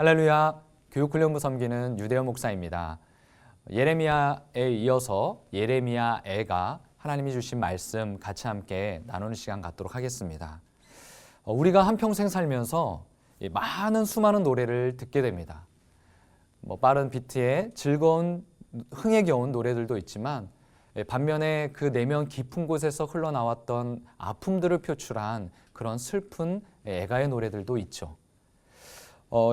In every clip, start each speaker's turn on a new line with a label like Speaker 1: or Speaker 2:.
Speaker 1: 할렐루야, 교육훈련부 섬기는 유대현 목사입니다. 예레미야에 이어서 예레미야애가 하나님이 주신 말씀 같이 함께 나누는 시간 갖도록 하겠습니다. 우리가 한평생 살면서 많은 수많은 노래를 듣게 됩니다. 빠른 비트에 즐거운 흥에 겨운 노래들도 있지만 반면에 그 내면 깊은 곳에서 흘러나왔던 아픔들을 표출한 그런 슬픈 애가의 노래들도 있죠.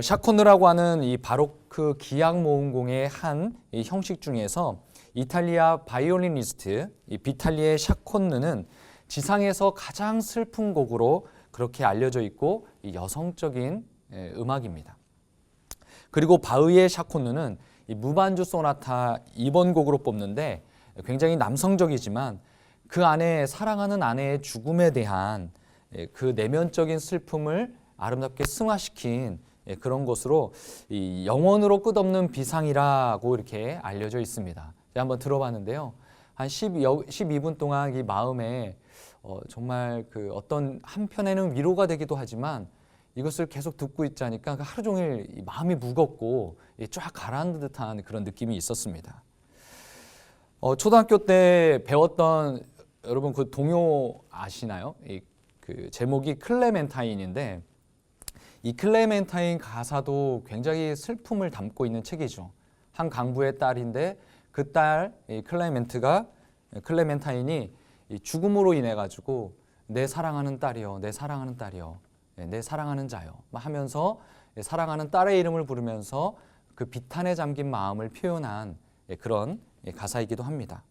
Speaker 1: 샤코느라고 하는 이 바로크 기악 모음공의 한 이 형식 중에서 이탈리아 바이올리니스트 비탈리에 샤코느는 지상에서 가장 슬픈 곡으로 그렇게 알려져 있고 이 여성적인 음악입니다. 그리고 바흐의 샤코느는 이 무반주 소나타 2번 곡으로 뽑는데 굉장히 남성적이지만 그 안에 사랑하는 아내의 죽음에 대한 그 내면적인 슬픔을 아름답게 승화시킨 그런 것으로 이 영원으로 끝없는 비상이라고 이렇게 알려져 있습니다. 제가 한번 들어봤는데요. 한 12분 동안 이 마음에 정말 그 어떤 한편에는 위로가 되기도 하지만 이것을 계속 듣고 있자니까 하루 종일 마음이 무겁고 쫙 가라앉는 듯한 그런 느낌이 있었습니다. 초등학교 때 배웠던 여러분 그 동요 아시나요? 그 제목이 클레멘타인인데 이 클레멘타인 가사도 굉장히 슬픔을 담고 있는 책이죠. 한 강부의 딸인데 그 딸 클레멘타인이 죽음으로 인해 가지고 내 사랑하는 딸이요, 내 사랑하는 딸이요, 내 사랑하는 자요 하면서 사랑하는 딸의 이름을 부르면서 그 비탄에 잠긴 마음을 표현한 그런 가사이기도 합니다.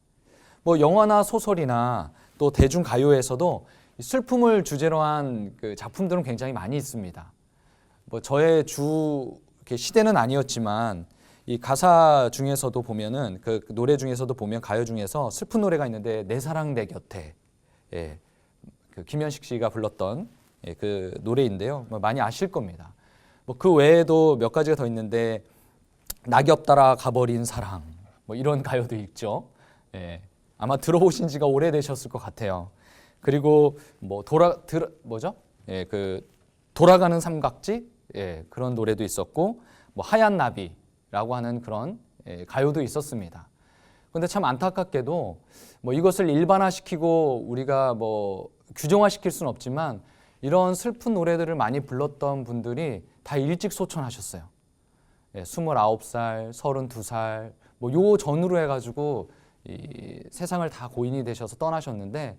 Speaker 1: 영화나 소설이나 또 대중 가요에서도 슬픔을 주제로 한 그 작품들은 굉장히 많이 있습니다. 저의 주 시대는 아니었지만 이 가사 중에서도 보면은 그 노래 중에서도 보면 가요 중에서 슬픈 노래가 있는데 내 사랑 내 곁에 그 김현식 씨가 불렀던 그 노래인데요. 많이 아실 겁니다. 그 외에도 몇 가지가 더 있는데 낙엽 따라 가버린 사랑 이런 가요도 있죠. 아마 들어보신 지가 오래되셨을 것 같아요. 그리고 돌아가는 삼각지 그런 노래도 있었고 하얀 나비라고 하는 그런 가요도 있었습니다. 그런데 참 안타깝게도 이것을 일반화시키고 우리가 규정화시킬 수는 없지만 이런 슬픈 노래들을 많이 불렀던 분들이 다 일찍 소천하셨어요. 29살, 32살 요 전후로 해가지고 이 세상을 다 고인이 되셔서 떠나셨는데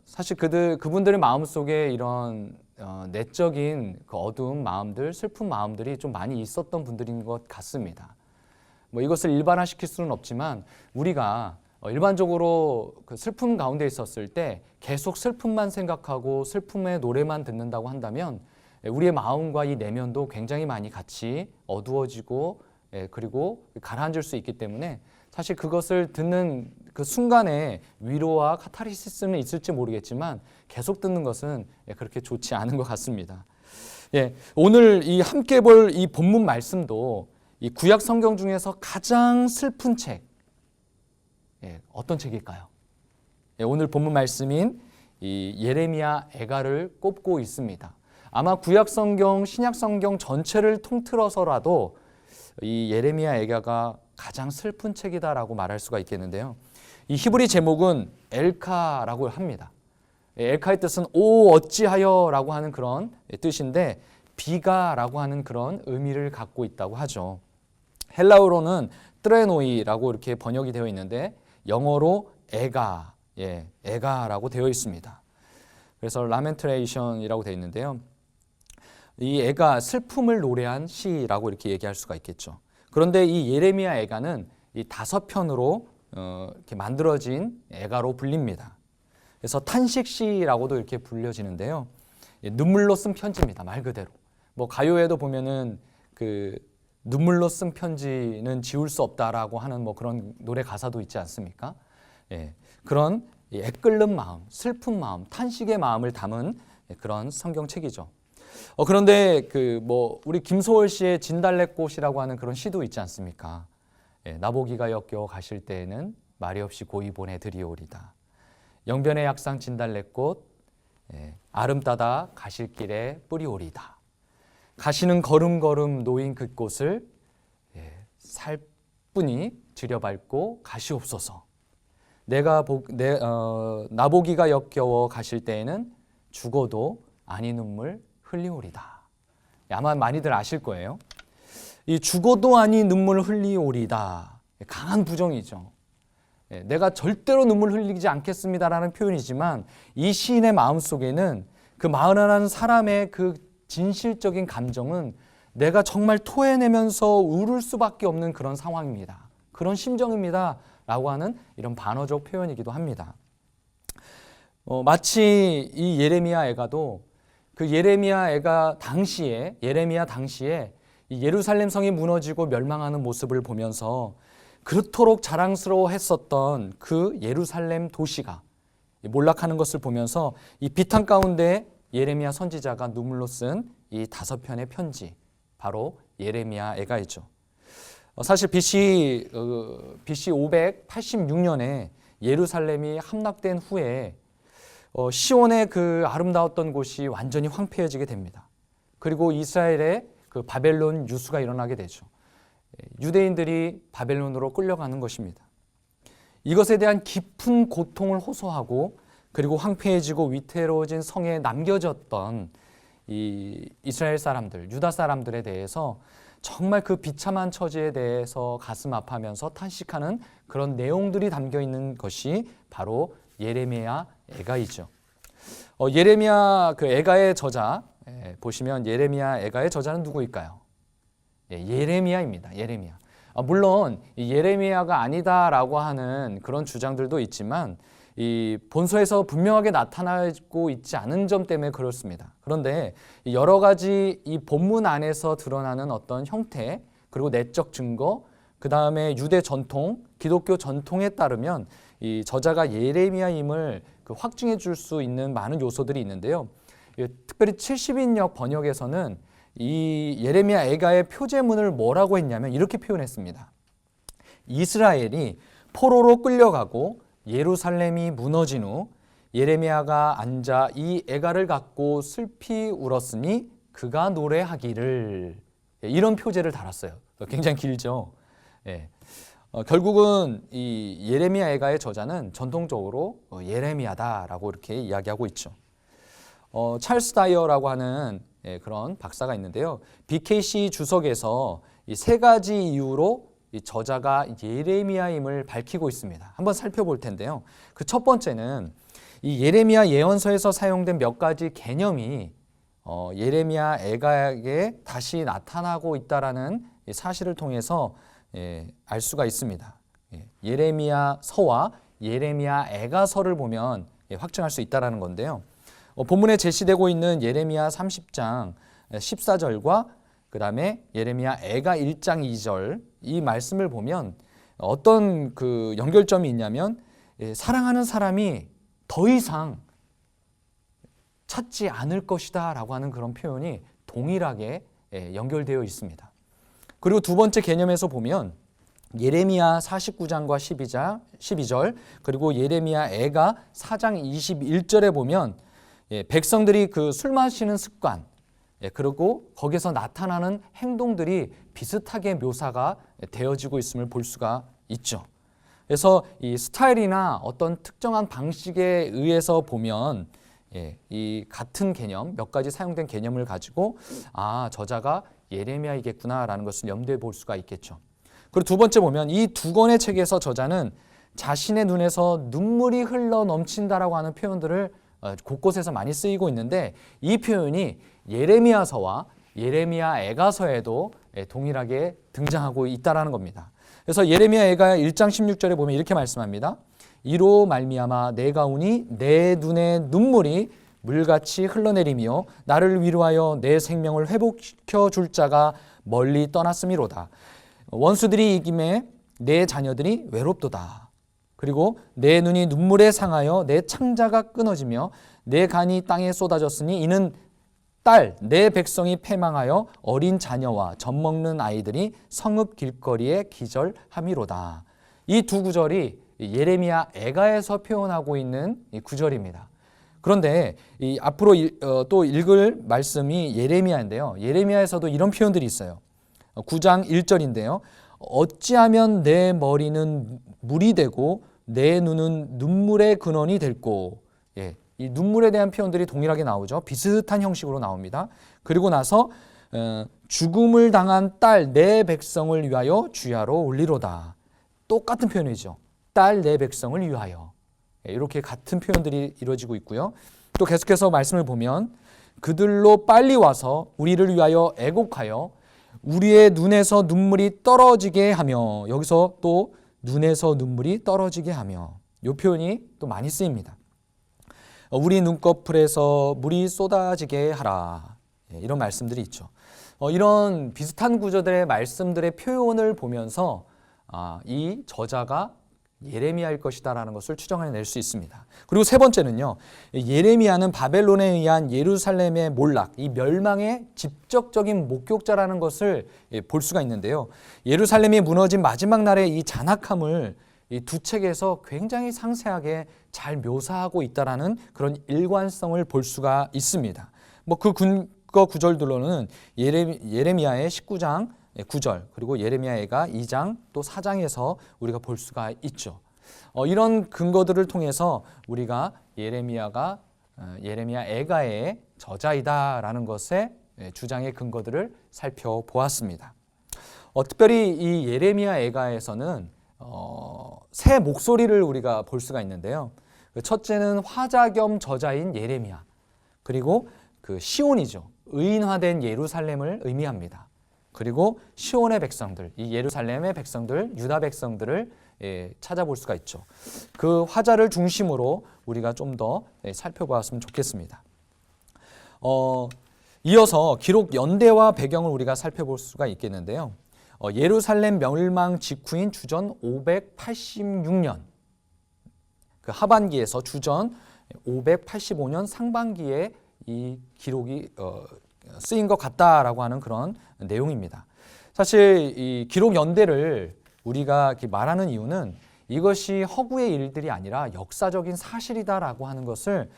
Speaker 1: 사실 그분들의 마음속에 이런 내적인 그 어두운 마음들, 슬픈 마음들이 좀 많이 있었던 분들인 것 같습니다. 이것을 일반화시킬 수는 없지만 우리가 일반적으로 그 슬픔 가운데 있었을 때 계속 슬픔만 생각하고 슬픔의 노래만 듣는다고 한다면 우리의 마음과 이 내면도 굉장히 많이 같이 어두워지고 그리고 가라앉을 수 있기 때문에 사실 그것을 듣는 그 순간에 위로와 카타르시스는 있을지 모르겠지만 계속 듣는 것은 그렇게 좋지 않은 것 같습니다. 오늘 이 함께 볼 이 본문 말씀도 이 구약 성경 중에서 가장 슬픈 책 어떤 책일까요? 오늘 본문 말씀인 이 예레미야 애가를 꼽고 있습니다. 아마 구약 성경, 신약 성경 전체를 통틀어서라도 이 예레미야 애가가 가장 슬픈 책이다라고 말할 수가 있겠는데요. 이 히브리 제목은 엘카라고 합니다. 엘카의 뜻은 오 어찌하여라고 하는 그런 뜻인데 비가라고 하는 그런 의미를 갖고 있다고 하죠. 헬라어로는 트레노이라고 이렇게 번역이 되어 있는데 영어로 애가, 애가라고 되어 있습니다. 그래서 라멘트레이션이라고 되어 있는데요. 이 애가 슬픔을 노래한 시라고 이렇게 얘기할 수가 있겠죠. 그런데 이 예레미야 애가는 이 5편으로 이렇게 만들어진 애가로 불립니다. 그래서 탄식시라고도 이렇게 불려지는데요. 눈물로 쓴 편지입니다. 말 그대로. 가요에도 보면은 그 눈물로 쓴 편지는 지울 수 없다라고 하는 그런 노래 가사도 있지 않습니까? 그런 애끓는 마음, 슬픈 마음, 탄식의 마음을 담은 그런 성경책이죠. 그런데 우리 김소월 씨의 진달래꽃이라고 하는 그런 시도 있지 않습니까? 나보기가 역겨워 가실 때에는 말이 없이 고이 보내드리오리다. 영변의 약상 진달래꽃 아름 따다 가실 길에 뿌리오리다. 가시는 걸음걸음 놓인 그곳을 살뿐히 들여밟고 가시옵소서. 나보기가 역겨워 가실 때에는 죽어도 아니 눈물 흘리오리다. 아마 많이들 아실 거예요. 이 죽어도 아니 눈물 흘리오리다. 강한 부정이죠. 내가 절대로 눈물 흘리지 않겠습니다라는 표현이지만 이 시인의 마음속에는 그 마흔한 사람의 그 진실적인 감정은 내가 정말 토해내면서 울을 수밖에 없는 그런 상황입니다. 그런 심정입니다 라고 하는 이런 반어적 표현이기도 합니다. 마치 이 예레미야 애가도 그 예레미야 당시에 이 예루살렘 성이 무너지고 멸망하는 모습을 보면서 그토록 자랑스러워했었던 그 예루살렘 도시가 몰락하는 것을 보면서 이 비탄 가운데 예레미야 선지자가 눈물로 쓴 이 5편의 편지, 바로 예레미야 애가이죠. 사실 BC 586년에 예루살렘이 함락된 후에 시온의 그 아름다웠던 곳이 완전히 황폐해지게 됩니다. 그리고 이스라엘의 그 바벨론 유수가 일어나게 되죠. 유대인들이 바벨론으로 끌려가는 것입니다. 이것에 대한 깊은 고통을 호소하고 그리고 황폐해지고 위태로워진 성에 남겨졌던 이 이스라엘 사람들, 유다 사람들에 대해서 정말 그 비참한 처지에 대해서 가슴 아파하면서 탄식하는 그런 내용들이 담겨 있는 것이 바로 예레미야 애가이죠. 예레미야 그 애가의 저자 보시면 예레미야 애가의 저자는 누구일까요? 예레미야입니다. 예레미야. 물론 예레미야가 아니다라고 하는 그런 주장들도 있지만 이 본서에서 분명하게 나타나고 있지 않은 점 때문에 그렇습니다. 그런데 여러 가지 이 본문 안에서 드러나는 어떤 형태 그리고 내적 증거, 그 다음에 유대 전통, 기독교 전통에 따르면 이 저자가 예레미야임을 확증해 줄 수 있는 많은 요소들이 있는데요. 특별히 70인역 번역에서는 이 예레미야 애가의 표제문을 뭐라고 했냐면 이렇게 표현했습니다. 이스라엘이 포로로 끌려가고 예루살렘이 무너진 후 예레미야가 앉아 이 애가를 갖고 슬피 울었으니 그가 노래하기를, 이런 표제를 달았어요. 굉장히 길죠. 결국은 이 예레미야 애가의 저자는 전통적으로 예레미야다라고 이렇게 이야기하고 있죠. 찰스 다이어라고 하는 그런 박사가 있는데요. BKC 주석에서 이 3가지 이유로 이 저자가 예레미야임을 밝히고 있습니다. 한번 살펴볼 텐데요. 그 첫 번째는 이 예레미야 예언서에서 사용된 몇 가지 개념이 예레미야 애가에게 다시 나타나고 있다라는 사실을 통해서 알 수가 있습니다. 예레미야 서와 예레미야 애가서를 보면 확증할 수 있다라는 건데요. 본문에 제시되고 있는 예레미야 30장 14절과 그 다음에 예레미야 애가 1장 2절 이 말씀을 보면 어떤 그 연결점이 있냐면 사랑하는 사람이 더 이상 찾지 않을 것이다 라고 하는 그런 표현이 동일하게 연결되어 있습니다. 그리고 두 번째 개념에서 보면 예레미야 49장과 12절 그리고 예레미야 애가 4장 21절에 보면 백성들이 그 술 마시는 습관 그리고 거기서 나타나는 행동들이 비슷하게 묘사가 되어지고 있음을 볼 수가 있죠. 그래서 이 스타일이나 어떤 특정한 방식에 의해서 보면 이 같은 개념, 몇 가지 사용된 개념을 가지고 저자가 예레미야이겠구나라는 것을 염두에 볼 수가 있겠죠. 그리고 두 번째 보면 이 두 권의 책에서 저자는 자신의 눈에서 눈물이 흘러 넘친다라고 하는 표현들을 곳곳에서 많이 쓰이고 있는데 이 표현이 예레미야서와 예레미야 애가서에도 동일하게 등장하고 있다라는 겁니다. 그래서 예레미야 애가 1장 16절에 보면 이렇게 말씀합니다. 이로 말미암아 내가 우니 내 눈에 눈물이 물같이 흘러내리며 나를 위로하여 내 생명을 회복시켜 줄 자가 멀리 떠났음이로다. 원수들이 이김에 내 자녀들이 외롭도다. 그리고 내 눈이 눈물에 상하여 내 창자가 끊어지며 내 간이 땅에 쏟아졌으니 이는 내 백성이 패망하여 어린 자녀와 젖먹는 아이들이 성읍 길거리에 기절함이로다. 이 두 구절이 예레미야 애가에서 표현하고 있는 이 구절입니다. 그런데 이 앞으로 또 읽을 말씀이 예레미야인데요. 예레미야에서도 이런 표현들이 있어요. 9장 1절인데요. 어찌하면 내 머리는 물이 되고 내 눈은 눈물의 근원이 될꼬. 예, 이 눈물에 대한 표현들이 동일하게 나오죠. 비슷한 형식으로 나옵니다. 그리고 나서 죽음을 당한 딸 내 백성을 위하여 주야로 올리로다. 똑같은 표현이죠. 딸 내 백성을 위하여. 이렇게 같은 표현들이 이루어지고 있고요. 또 계속해서 말씀을 보면 그들로 빨리 와서 우리를 위하여 애곡하여 우리의 눈에서 눈물이 떨어지게 하며, 여기서 또 눈에서 눈물이 떨어지게 하며, 이 표현이 또 많이 쓰입니다. 우리 눈꺼풀에서 물이 쏟아지게 하라. 이런 말씀들이 있죠. 이런 비슷한 구조들의 말씀들의 표현을 보면서 이 저자가 예레미야일 것이다라는 것을 추정해낼 수 있습니다. 그리고 세 번째는요, 예레미야는 바벨론에 의한 예루살렘의 몰락, 이 멸망의 직접적인 목격자라는 것을 볼 수가 있는데요. 예루살렘이 무너진 마지막 날의 이 잔악함을 이 두 책에서 굉장히 상세하게 잘 묘사하고 있다라는 그런 일관성을 볼 수가 있습니다. 그 근거 구절들로는 예레미야의 19장 9절, 그리고 예레미야가 2장 또 4장에서 우리가 볼 수가 있죠. 이런 근거들을 통해서 우리가 예레미야 애가의 저자이다라는 것에 주장의 근거들을 살펴보았습니다. 특별히 이 예레미야 애가에서는 세 목소리를 우리가 볼 수가 있는데요. 첫째는 화자 겸 저자인 예레미야, 그리고 그 시온이죠. 의인화된 예루살렘을 의미합니다. 그리고 시온의 백성들, 이 예루살렘의 백성들, 유다 백성들을 찾아볼 수가 있죠. 그 화자를 중심으로 우리가 좀 더 살펴보았으면 좋겠습니다. 이어서 기록 연대와 배경을 우리가 살펴볼 수가 있겠는데요. 예루살렘 멸망 직후인 주전 586년 그 하반기에서 주전 585년 상반기에 이 기록이 쓰인 것 같다라고 하는 그런 내용입니다. 사실 이 기록 연대를 우리가 말하는 이유는 이것이 허구의 일들이 아니라 역사적인 사실이다라고 하는 것을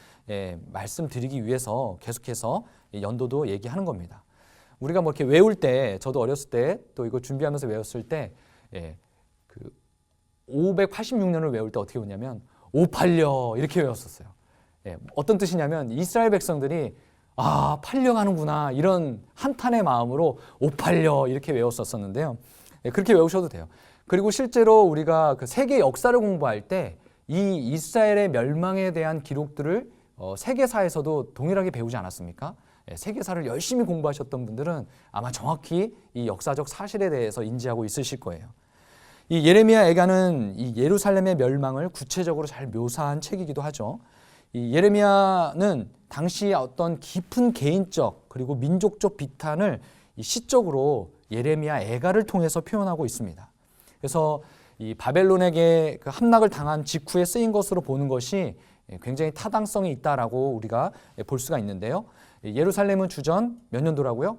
Speaker 1: 말씀드리기 위해서 계속해서 연도도 얘기하는 겁니다. 우리가 뭐 이렇게 외울 때, 저도 어렸을 때 또 이거 준비하면서 외웠을 때, 그 586년을 외울 때 어떻게 외우냐면 586 이렇게 외웠었어요. 어떤 뜻이냐면 이스라엘 백성들이 팔려가는구나 이런 한탄의 마음으로 586 이렇게 외웠었는데요. 그렇게 외우셔도 돼요. 그리고 실제로 우리가 그 세계 역사를 공부할 때 이 이스라엘의 멸망에 대한 기록들을 세계사에서도 동일하게 배우지 않았습니까? 세계사를 열심히 공부하셨던 분들은 아마 정확히 이 역사적 사실에 대해서 인지하고 있으실 거예요. 이 예레미야 애가는 이 예루살렘의 멸망을 구체적으로 잘 묘사한 책이기도 하죠. 이 예레미야는 당시 어떤 깊은 개인적 그리고 민족적 비탄을 이 시적으로 예레미야 애가를 통해서 표현하고 있습니다. 그래서 이 바벨론에게 그 함락을 당한 직후에 쓰인 것으로 보는 것이 굉장히 타당성이 있다라고 우리가 볼 수가 있는데요. 예루살렘은 주전 몇 년도라고요?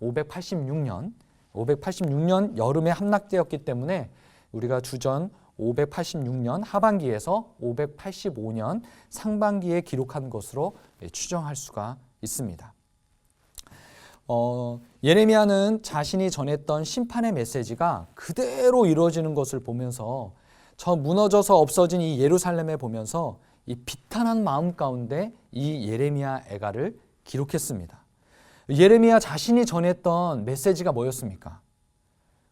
Speaker 1: 586년. 586년 여름에 함락되었기 때문에 우리가 주전 586년 하반기에서 585년 상반기에 기록한 것으로 추정할 수가 있습니다. 예레미야는 자신이 전했던 심판의 메시지가 그대로 이루어지는 것을 보면서 저 무너져서 없어진 이 예루살렘에 보면서 이 비탄한 마음 가운데 이 예레미야 애가를 기록했습니다. 예레미야 자신이 전했던 메시지가 뭐였습니까?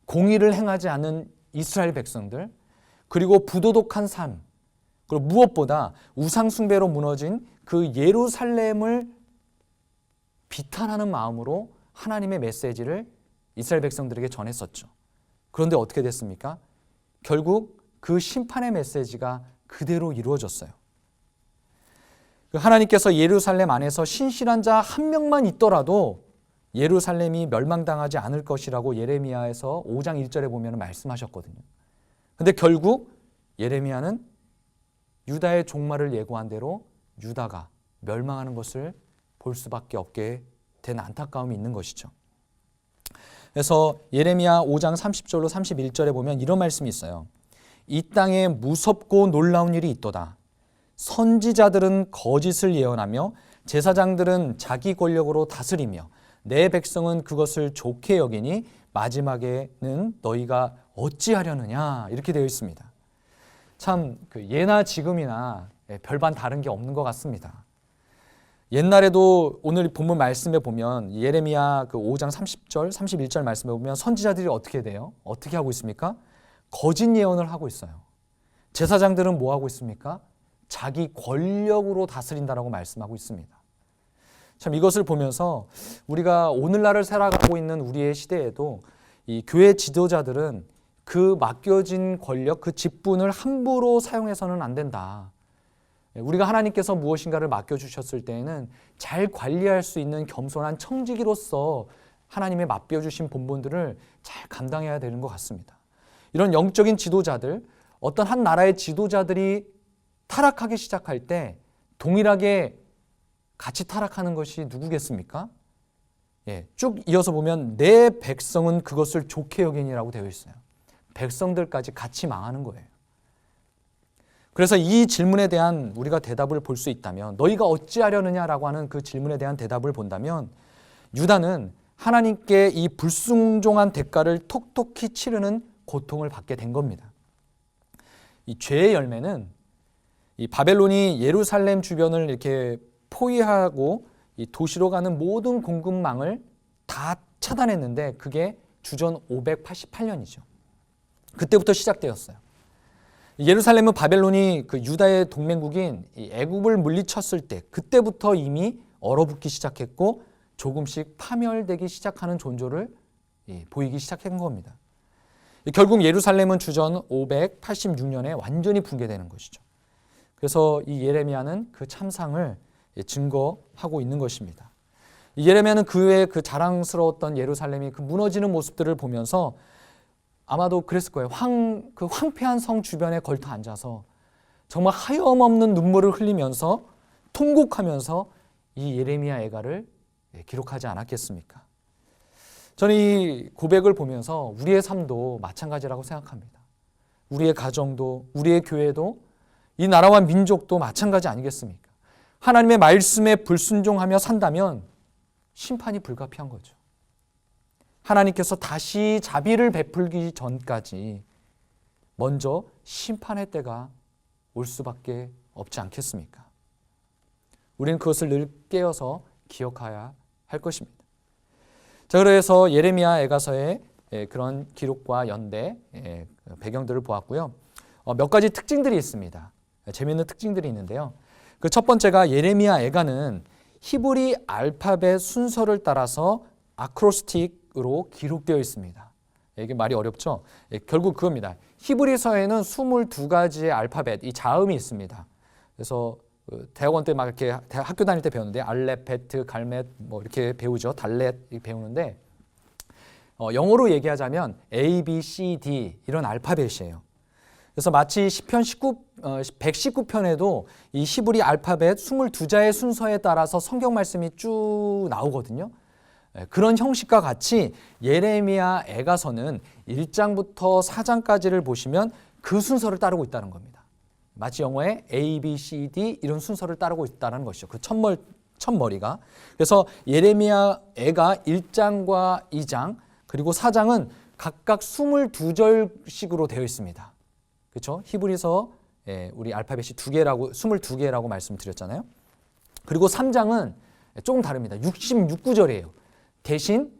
Speaker 1: 공의를 행하지 않는 이스라엘 백성들, 그리고 부도덕한 삶, 그리고 무엇보다 우상 숭배로 무너진 그 예루살렘을 비탄하는 마음으로 하나님의 메시지를 이스라엘 백성들에게 전했었죠. 그런데 어떻게 됐습니까? 결국 그 심판의 메시지가 그대로 이루어졌어요. 하나님께서 예루살렘 안에서 신실한 자 한 명만 있더라도 예루살렘이 멸망당하지 않을 것이라고 예레미야에서 5장 1절에 보면 말씀하셨거든요. 그런데 결국 예레미야는 유다의 종말을 예고한 대로 유다가 멸망하는 것을 볼 수밖에 없게 된 안타까움이 있는 것이죠. 그래서 예레미야 5장 30절로 31절에 보면 이런 말씀이 있어요. 이 땅에 무섭고 놀라운 일이 있도다. 선지자들은 거짓을 예언하며 제사장들은 자기 권력으로 다스리며 내 백성은 그것을 좋게 여기니 마지막에는 너희가 어찌하려느냐 이렇게 되어 있습니다. 참 예나 지금이나 별반 다른 게 없는 것 같습니다. 옛날에도 오늘 본문 말씀에 보면 예레미야 그 5장 30절, 31절 말씀에 보면 선지자들이 어떻게 돼요? 어떻게 하고 있습니까? 거짓 예언을 하고 있어요. 제사장들은 뭐 하고 있습니까? 자기 권력으로 다스린다라고 말씀하고 있습니다. 참 이것을 보면서 우리가 오늘날을 살아가고 있는 우리의 시대에도 이 교회 지도자들은 그 맡겨진 권력, 그 직분을 함부로 사용해서는 안 된다. 우리가 하나님께서 무엇인가를 맡겨주셨을 때에는 잘 관리할 수 있는 겸손한 청지기로서 하나님의 맡겨주신 본분들을 잘 감당해야 되는 것 같습니다. 이런 영적인 지도자들, 어떤 한 나라의 지도자들이 타락하기 시작할 때 동일하게 같이 타락하는 것이 누구겠습니까? 쭉 이어서 보면 내 백성은 그것을 좋게 여기니라고 되어 있어요. 백성들까지 같이 망하는 거예요. 그래서 이 질문에 대한 우리가 대답을 볼 수 있다면 너희가 어찌하려느냐라고 하는 그 질문에 대한 대답을 본다면 유다는 하나님께 이 불순종한 대가를 톡톡히 치르는 고통을 받게 된 겁니다. 이 죄의 열매는 이 바벨론이 예루살렘 주변을 이렇게 포위하고 이 도시로 가는 모든 공급망을 다 차단했는데 그게 주전 588년이죠. 그때부터 시작되었어요. 예루살렘은 바벨론이 그 유다의 동맹국인 이 애굽을 물리쳤을 때 그때부터 이미 얼어붙기 시작했고 조금씩 파멸되기 시작하는 존재를 보이기 시작한 겁니다. 결국 예루살렘은 주전 586년에 완전히 붕괴되는 것이죠. 그래서 이 예레미야는 그 참상을 증거하고 있는 것입니다. 예레미야는 그의 그 자랑스러웠던 예루살렘이 그 무너지는 모습들을 보면서 아마도 그랬을 거예요. 그 황폐한 성 주변에 걸터 앉아서 정말 하염없는 눈물을 흘리면서 통곡하면서 이 예레미야 애가를 기록하지 않았겠습니까? 저는 이 고백을 보면서 우리의 삶도 마찬가지라고 생각합니다. 우리의 가정도, 우리의 교회도, 이 나라와 민족도 마찬가지 아니겠습니까? 하나님의 말씀에 불순종하며 산다면 심판이 불가피한 거죠. 하나님께서 다시 자비를 베풀기 전까지 먼저 심판의 때가 올 수밖에 없지 않겠습니까? 우리는 그것을 늘 깨어서 기억해야 할 것입니다. 자, 그래서 예레미야 애가서의 그런 기록과 연대 배경들을 보았고요. 몇 가지 특징들이 있습니다. 재미있는 특징들이 있는데요. 그 첫 번째가 예레미야 애가는 히브리 알파벳 순서를 따라서 아크로스틱으로 기록되어 있습니다. 이게 말이 어렵죠? 결국 그겁니다. 히브리서에는 22가지의 알파벳, 이 자음이 있습니다. 그래서 대학원 때 막 이렇게 학교 다닐 때 배우는데 알렙, 베트, 갈멧 뭐 이렇게 배우죠. 달렛 이렇게 배우는데 영어로 얘기하자면 A, B, C, D 이런 알파벳이에요. 그래서 마치 시편 119편에도 이 히브리 알파벳 22자의 순서에 따라서 성경 말씀이 쭉 나오거든요. 그런 형식과 같이 예레미야 애가서는 1장부터 4장까지를 보시면 그 순서를 따르고 있다는 겁니다. 마치 영어의 A, B, C, D 이런 순서를 따르고 있다는 것이죠. 그 첫머리가. 그래서 예레미야 애가 1장과 2장 그리고 4장은 각각 22절씩으로 되어 있습니다. 그렇죠? 히브리서 우리 알파벳이 22개라고 말씀드렸잖아요. 그리고 3장은 조금 다릅니다. 66구절이에요. 대신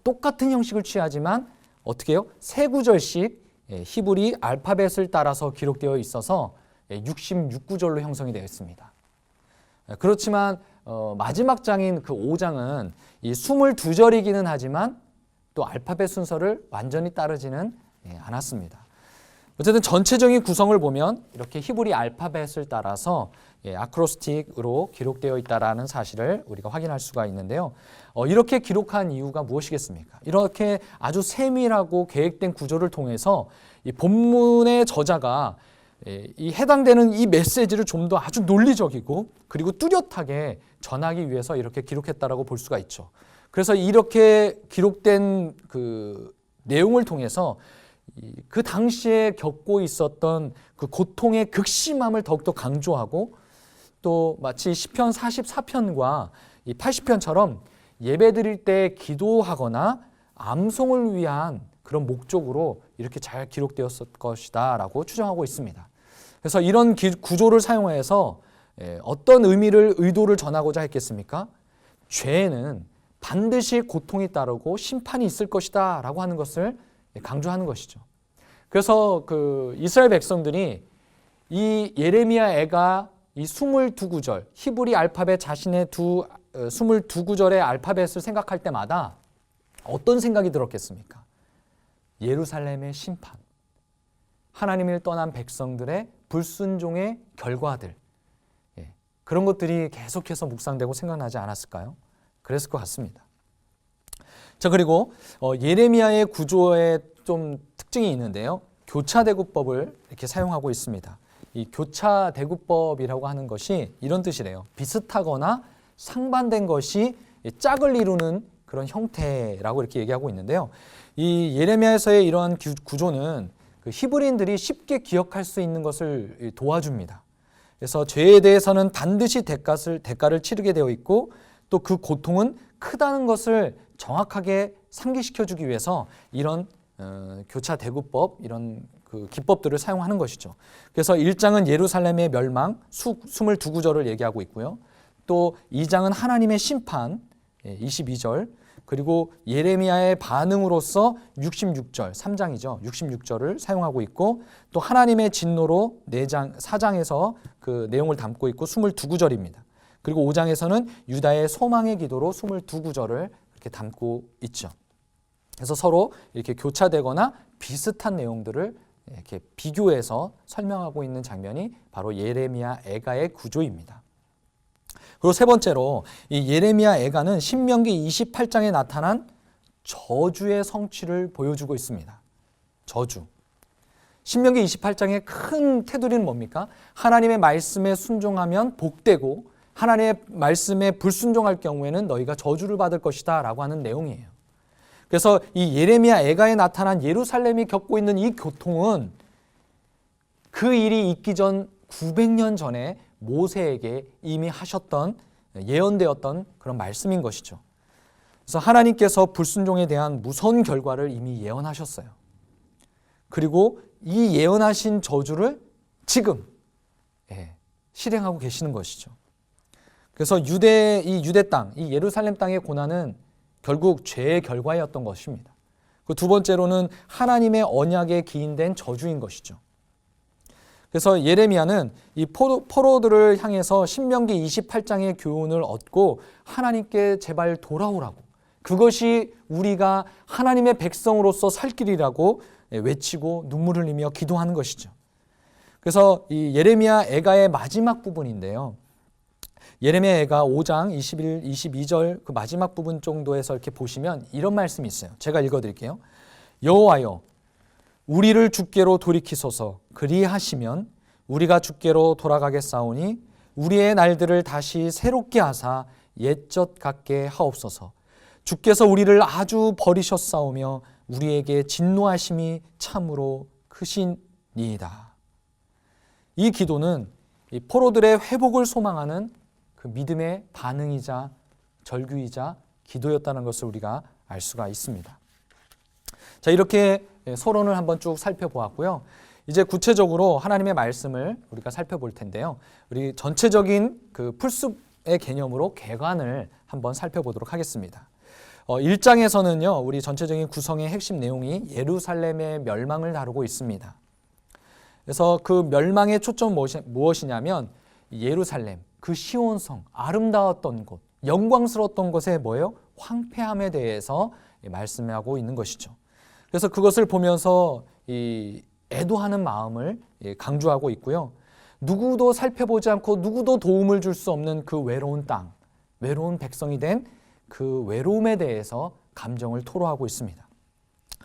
Speaker 1: 똑같은 형식을 취하지만 어떻게 해요? 3구절씩 히브리 알파벳을 따라서 기록되어 있어서 66구절로 형성이 되어 있습니다. 그렇지만 마지막 장인 그 5장은 이 22절이기는 하지만 또 알파벳 순서를 완전히 따르지는 않았습니다. 어쨌든 전체적인 구성을 보면 이렇게 히브리 알파벳을 따라서 아크로스틱으로 기록되어 있다는 사실을 우리가 확인할 수가 있는데요. 이렇게 기록한 이유가 무엇이겠습니까? 이렇게 아주 세밀하고 계획된 구조를 통해서 이 본문의 저자가 이 해당되는 이 메시지를 좀 더 아주 논리적이고 그리고 뚜렷하게 전하기 위해서 이렇게 기록했다라고 볼 수가 있죠. 그래서 이렇게 기록된 그 내용을 통해서 그 당시에 겪고 있었던 그 고통의 극심함을 더욱더 강조하고 또 마치 시편 44편과 이 80편처럼 예배드릴 때 기도하거나 암송을 위한 그런 목적으로 이렇게 잘 기록되었을 것이다 라고 추정하고 있습니다. 그래서 이런 구조를 사용해서 어떤 의도를 전하고자 했겠습니까? 죄에는 반드시 고통이 따르고 심판이 있을 것이다 라고 하는 것을 강조하는 것이죠. 그래서 그 이스라엘 백성들이 이 예레미야 애가 이 22구절 히브리 알파벳 자신의 22구절의 알파벳을 생각할 때마다 어떤 생각이 들었겠습니까? 예루살렘의 심판, 하나님을 떠난 백성들의 불순종의 결과들, 그런 것들이 계속해서 묵상되고 생각나지 않았을까요? 그랬을 것 같습니다. 자, 그리고 예레미야의 구조에 좀 특징이 있는데요. 교차대구법을 이렇게 사용하고 있습니다. 이 교차대구법이라고 하는 것이 이런 뜻이래요. 비슷하거나 상반된 것이 짝을 이루는 그런 형태라고 이렇게 얘기하고 있는데요. 이 예레미야에서의 이러한 구조는 그 히브리인들이 쉽게 기억할 수 있는 것을 도와줍니다. 그래서 죄에 대해서는 반드시 대가를 치르게 되어 있고 또 그 고통은 크다는 것을 정확하게 상기시켜주기 위해서 이런 교차대구법, 이런 그 기법들을 사용하는 것이죠. 그래서 1장은 예루살렘의 멸망, 22구절을 얘기하고 있고요. 또 2장은 하나님의 심판, 22절, 그리고 예레미야의 반응으로서 66절, 3장이죠. 66절을 사용하고 있고 또 하나님의 진노로 4장에서 그 내용을 담고 있고 22구절입니다. 그리고 5장에서는 유다의 소망의 기도로 22구절을 이렇게 담고 있죠. 그래서 서로 이렇게 교차되거나 비슷한 내용들을 이렇게 비교해서 설명하고 있는 장면이 바로 예레미야 애가의 구조입니다. 그리고 세 번째로 이 예레미야 애가는 신명기 28장에 나타난 저주의 성취를 보여주고 있습니다. 저주. 신명기 28장의 큰 테두리는 뭡니까? 하나님의 말씀에 순종하면 복되고 하나님의 말씀에 불순종할 경우에는 너희가 저주를 받을 것이다 라고 하는 내용이에요. 그래서 이 예레미야 애가에 나타난 예루살렘이 겪고 있는 이 고통은 그 일이 있기 전 900년 전에 모세에게 이미 하셨던 예언되었던 그런 말씀인 것이죠. 그래서 하나님께서 불순종에 대한 무서운 결과를 이미 예언하셨어요. 그리고 이 예언하신 저주를 지금 실행하고 계시는 것이죠. 그래서 이 유대 땅, 이 예루살렘 땅의 고난은 결국 죄의 결과였던 것입니다. 그 두 번째로는 하나님의 언약에 기인된 저주인 것이죠. 그래서 예레미야는 이 포로들을 향해서 신명기 28장의 교훈을 얻고 하나님께 제발 돌아오라고, 그것이 우리가 하나님의 백성으로서 살 길이라고 외치고 눈물을 흘리며 기도하는 것이죠. 그래서 이 예레미야 애가의 마지막 부분인데요. 예레미야 애가 5장 21, 22절 그 마지막 부분 정도에서 이렇게 보시면 이런 말씀이 있어요. 제가 읽어드릴게요. 여호와여, 우리를 주께로 돌이키소서. 그리하시면 우리가 주께로 돌아가겠사오니 우리의 날들을 다시 새롭게 하사 옛적 같게 하옵소서. 주께서 우리를 아주 버리셨사오며 우리에게 진노하심이 참으로 크시니이다. 이 기도는 이 포로들의 회복을 소망하는 그 믿음의 반응이자 절규이자 기도였다는 것을 우리가 알 수가 있습니다. 자, 이렇게 서론을 한번 쭉 살펴보았고요. 이제 구체적으로 하나님의 말씀을 우리가 살펴볼 텐데요. 우리 전체적인 그 풀숲의 개념으로 개관을 한번 살펴보도록 하겠습니다. 1장에서는요, 우리 전체적인 구성의 핵심 내용이 예루살렘의 멸망을 다루고 있습니다. 그래서 그 멸망의 초점은 무엇이냐면 예루살렘, 그 시온성, 아름다웠던 곳, 영광스러웠던 곳의 뭐예요? 황폐함에 대해서 말씀하고 있는 것이죠. 그래서 그것을 보면서 이 애도하는 마음을 강조하고 있고요. 누구도 살펴보지 않고 누구도 도움을 줄 수 없는 그 외로운 땅, 외로운 백성이 된 그 외로움에 대해서 감정을 토로하고 있습니다.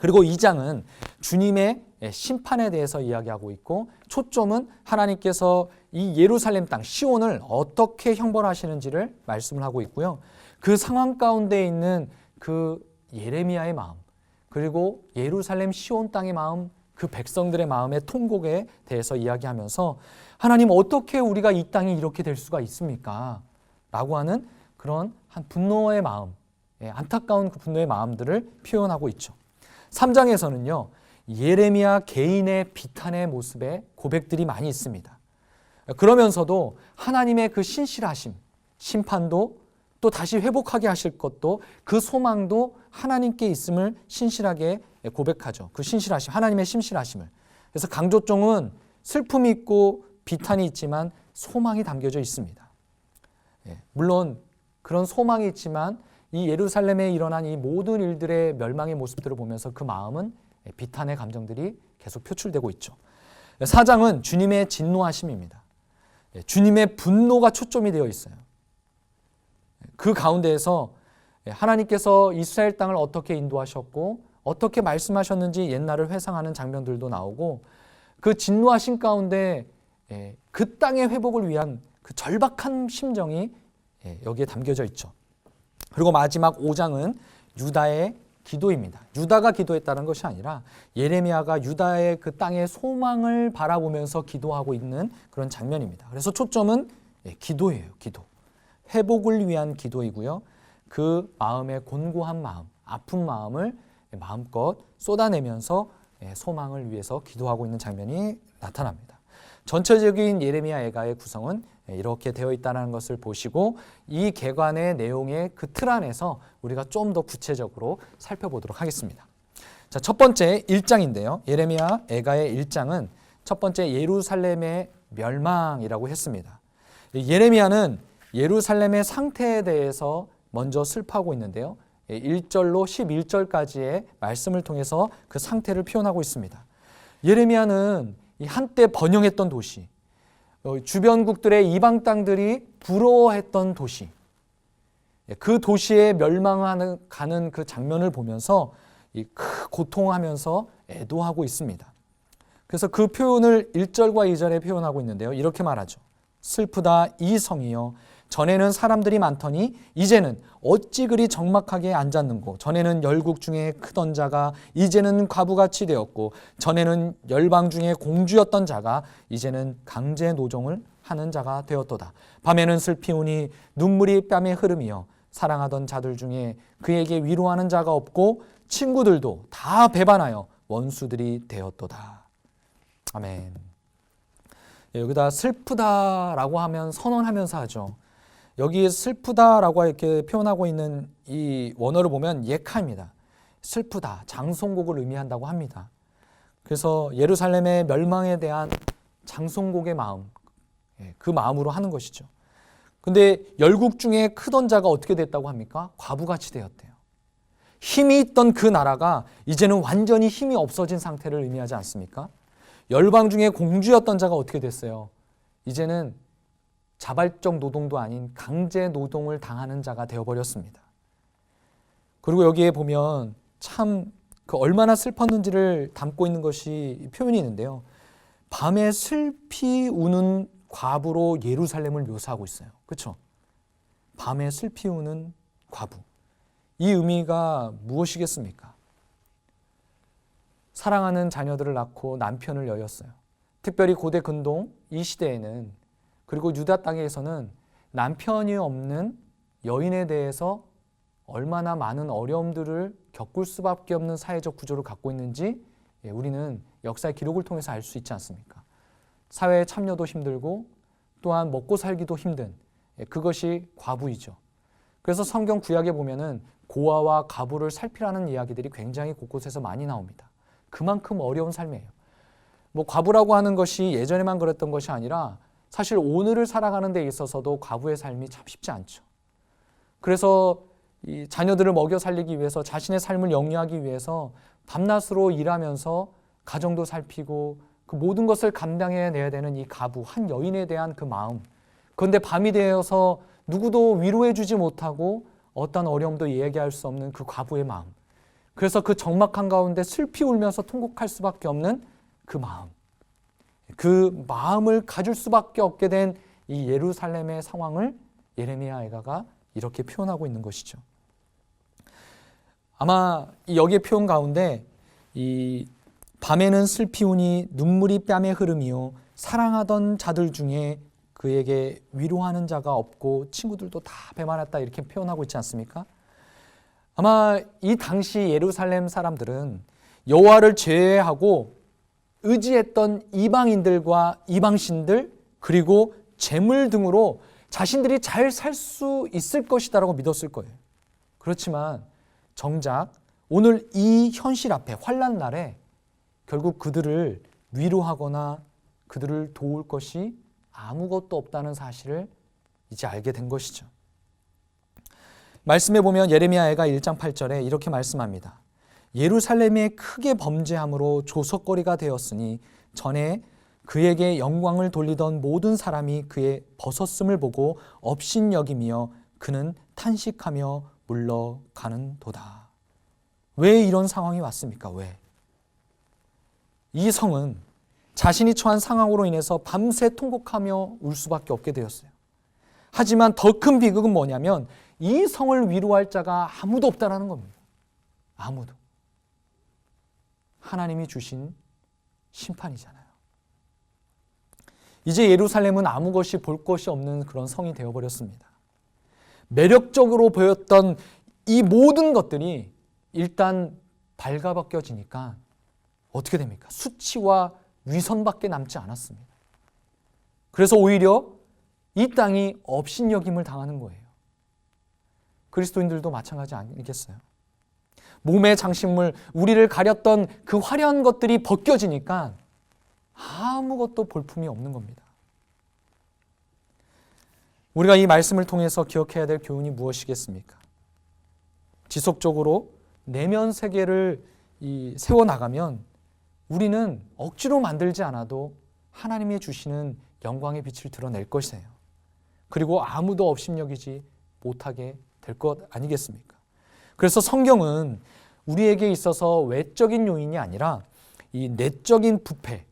Speaker 1: 그리고 2장은 주님의 심판에 대해서 이야기하고 있고 초점은 하나님께서 이 예루살렘 땅 시온을 어떻게 형벌하시는지를 말씀을 하고 있고요. 그 상황 가운데 있는 그 예레미야의 마음, 그리고 예루살렘 시온 땅의 마음, 그 백성들의 마음의 통곡에 대해서 이야기하면서 하나님 어떻게 우리가 이 땅이 이렇게 될 수가 있습니까? 라고 하는 그런 한 분노의 마음, 안타까운 그 분노의 마음들을 표현하고 있죠. 3장에서는요. 예레미야 개인의 비탄의 모습의 고백들이 많이 있습니다. 그러면서도 하나님의 그 신실하심, 심판도 또 다시 회복하게 하실 것도 그 소망도 하나님께 있음을 신실하게 고백하죠. 그 신실하심, 하나님의 신실하심을. 그래서 강조점은 슬픔이 있고 비탄이 있지만 소망이 담겨져 있습니다. 물론 그런 소망이 있지만 이 예루살렘에 일어난 이 모든 일들의 멸망의 모습들을 보면서 그 마음은 비탄의 감정들이 계속 표출되고 있죠. 4장은 주님의 진노하심입니다. 주님의 분노가 초점이 되어 있어요. 그 가운데에서 하나님께서 이스라엘 땅을 어떻게 인도하셨고 어떻게 말씀하셨는지 옛날을 회상하는 장면들도 나오고 그 진노하심 가운데 그 땅의 회복을 위한 그 절박한 심정이 여기에 담겨져 있죠. 그리고 마지막 5장은 유다의 기도입니다. 유다가 기도했다는 것이 아니라 예레미야가 유다의 그 땅의 소망을 바라보면서 기도하고 있는 그런 장면입니다. 그래서 초점은 기도예요. 기도. 회복을 위한 기도이고요. 그 마음의 곤고한 마음, 아픈 마음을 마음껏 쏟아내면서 소망을 위해서 기도하고 있는 장면이 나타납니다. 전체적인 예레미야 애가의 구성은 이렇게 되어 있다는 것을 보시고 이 개관의 내용의 그 틀 안에서 우리가 좀 더 구체적으로 살펴보도록 하겠습니다. 자, 첫 번째 1장인데요. 예레미야 애가의 1장은 첫 번째 예루살렘의 멸망이라고 했습니다. 예레미야는 예루살렘의 상태에 대해서 먼저 슬퍼하고 있는데요. 1절로 11절까지의 말씀을 통해서 그 상태를 표현하고 있습니다. 예레미야는 한때 번영했던 도시, 주변국들의 이방 땅들이 부러워했던 도시, 그 도시에 멸망하는 가는 그 장면을 보면서 고통하면서 애도하고 있습니다. 그래서 그 표현을 1절과 2절에 표현하고 있는데요. 이렇게 말하죠. 슬프다 이 성이여, 전에는 사람들이 많더니 이제는 어찌 그리 적막하게 앉았는고, 전에는 열국 중에 크던 자가 이제는 과부같이 되었고, 전에는 열방 중에 공주였던 자가 이제는 강제 노동을 하는 자가 되었도다. 밤에는 슬피 우니 눈물이 뺨에 흐름이여, 사랑하던 자들 중에 그에게 위로하는 자가 없고 친구들도 다 배반하여 원수들이 되었도다. 아멘. 여기다 슬프다라고 하면 선언하면서 하죠. 여기 슬프다라고 이렇게 표현하고 있는 이 원어를 보면 예카입니다. 슬프다, 장송곡을 의미한다고 합니다. 그래서 예루살렘의 멸망에 대한 장송곡의 마음, 그 마음으로 하는 것이죠. 근데 열국 중에 크던 자가 어떻게 됐다고 합니까? 과부같이 되었대요. 힘이 있던 그 나라가 이제는 완전히 힘이 없어진 상태를 의미하지 않습니까? 열방 중에 공주였던 자가 어떻게 됐어요? 이제는 자발적 노동도 아닌 강제 노동을 당하는 자가 되어버렸습니다. 그리고 여기에 보면 참 그 얼마나 슬펐는지를 담고 있는 것이 표현이 있는데요. 밤에 슬피 우는 과부로 예루살렘을 묘사하고 있어요. 그렇죠? 밤에 슬피 우는 과부. 이 의미가 무엇이겠습니까? 사랑하는 자녀들을 낳고 남편을 여였어요. 특별히 고대 근동 이 시대에는, 그리고 유다 땅에서는 남편이 없는 여인에 대해서 얼마나 많은 어려움들을 겪을 수밖에 없는 사회적 구조를 갖고 있는지 우리는 역사의 기록을 통해서 알 수 있지 않습니까? 사회에 참여도 힘들고 또한 먹고 살기도 힘든 그것이 과부이죠. 그래서 성경 구약에 보면은 고아와 과부를 살피라는 이야기들이 굉장히 곳곳에서 많이 나옵니다. 그만큼 어려운 삶이에요. 뭐 과부라고 하는 것이 예전에만 그랬던 것이 아니라 사실 오늘을 살아가는 데 있어서도 과부의 삶이 참 쉽지 않죠. 그래서 이 자녀들을 먹여 살리기 위해서, 자신의 삶을 영위하기 위해서 밤낮으로 일하면서 가정도 살피고 그 모든 것을 감당해내야 되는 이 과부, 한 여인에 대한 그 마음. 그런데 밤이 되어서 누구도 위로해주지 못하고 어떤 어려움도 얘기할 수 없는 그 과부의 마음. 그래서 그 적막한 가운데 슬피 울면서 통곡할 수밖에 없는 그 마음. 그 마음을 가질 수밖에 없게 된 이 예루살렘의 상황을 예레미야 애가가 이렇게 표현하고 있는 것이죠. 아마 여기의 표현 가운데 이
Speaker 2: 밤에는 슬피우니 눈물이 뺨에 흐름이요 사랑하던 자들 중에 그에게 위로하는 자가 없고 친구들도 다 배만했다 이렇게 표현하고 있지 않습니까? 아마 이 당시 예루살렘 사람들은 여호와를 제외하고 의지했던 이방인들과 이방신들 그리고 재물 등으로 자신들이 잘 살 수 있을 것이다라고 믿었을 거예요. 그렇지만 정작 오늘 이 현실 앞에 환난 날에 결국 그들을 위로하거나 그들을 도울 것이 아무것도 없다는 사실을 이제 알게 된 것이죠. 말씀해 보면 예레미야가 1장 8절에 이렇게 말씀합니다. 예루살렘이 크게 범죄함으로 조석거리가 되었으니 전에 그에게 영광을 돌리던 모든 사람이 그의 벗었음을 보고 업신여기며 그는 탄식하며 물러가는도다. 왜 이런 상황이 왔습니까? 왜? 이 성은 자신이 처한 상황으로 인해서 밤새 통곡하며 울 수밖에 없게 되었어요. 하지만 더 큰 비극은 뭐냐면 이 성을 위로할 자가 아무도 없다라는 겁니다. 아무도. 하나님이 주신 심판이잖아요. 이제 예루살렘은 아무 것이 볼 것이 없는 그런 성이 되어버렸습니다. 매력적으로 보였던 이 모든 것들이 일단 발가벗겨지니까 어떻게 됩니까? 수치와 위선밖에 남지 않았습니다. 그래서 오히려 이 땅이 업신여김을 당하는 거예요. 그리스도인들도 마찬가지 아니겠어요? 몸의 장식물, 우리를 가렸던 그 화려한 것들이 벗겨지니까 아무것도 볼품이 없는 겁니다. 우리가 이 말씀을 통해서 기억해야 될 교훈이 무엇이겠습니까? 지속적으로 내면 세계를 세워나가면 우리는 억지로 만들지 않아도 하나님이 주시는 영광의 빛을 드러낼 것이에요. 그리고 아무도 업신여기지 못하게 될 것 아니겠습니까? 그래서 성경은 우리에게 있어서 외적인 요인이 아니라 이 내적인 부패,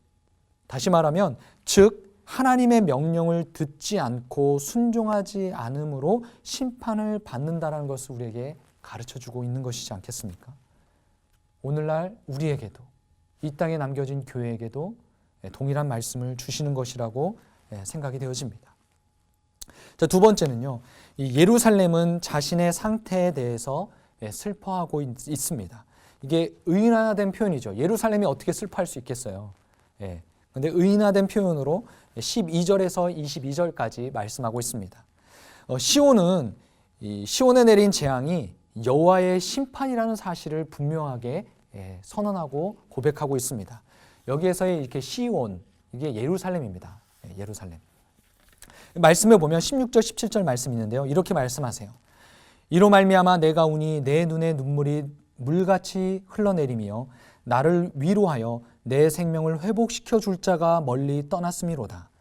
Speaker 2: 다시 말하면 즉 하나님의 명령을 듣지 않고 순종하지 않음으로 심판을 받는다는 것을 우리에게 가르쳐주고 있는 것이지 않겠습니까? 오늘날 우리에게도 이 땅에 남겨진 교회에게도 동일한 말씀을 주시는 것이라고 생각이 되어집니다. 자, 두 번째는요. 이 예루살렘은 자신의 상태에 대해서 슬퍼하고 있습니다. 이게 의인화된 표현이죠. 예루살렘이 어떻게 슬퍼할 수 있겠어요? 그런데 의인화된 표현으로 12절에서 22절까지 말씀하고 있습니다. 시온에 내린 재앙이 여호와의 심판이라는 사실을 분명하게 선언하고 고백하고 있습니다. 여기에서의 이렇게 시온, 이게 예루살렘입니다. 예루살렘. 말씀에 보면 16절, 17절 말씀이 있는데요. 이렇게 말씀하세요. 이로 말미암아 내가 우니 내 눈에 눈물이 물같이 흘러내리며 나를 위로하여 내 생명을 회복시켜 줄 자가 멀리 떠났음이로다.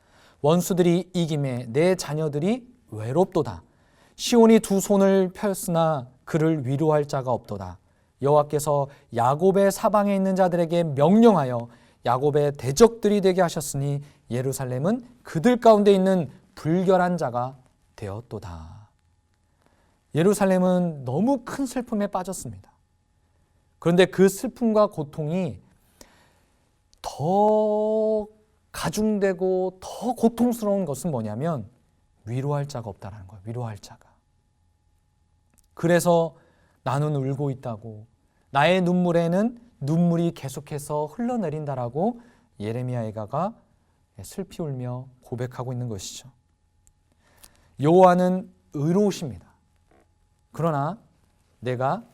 Speaker 2: 원수들이 이김에 내 자녀들이 외롭도다. 시온이 두 손을 폈으나 그를 위로할 자가 없도다. 여호와께서 야곱의 사방에 있는 자들에게 명령하여 야곱의 대적들이 되게 하셨으니 예루살렘은 그들 가운데 있는 불결한 자가 되었도다. 예루살렘은 너무 큰 슬픔에 빠졌습니다. 그런데 그 슬픔과 고통이 더 가중되고 더 고통스러운 것은 뭐냐면 위로할 자가 없다는 거예요. 위로할 자가. 그래서 나는 울고 있다고, 나의 눈물에는 눈물이 계속해서 흘러내린다라고 예레미야가 슬피 울며 고백하고 있는 것이죠. 여호와는 의로우십니다. 그러나 내가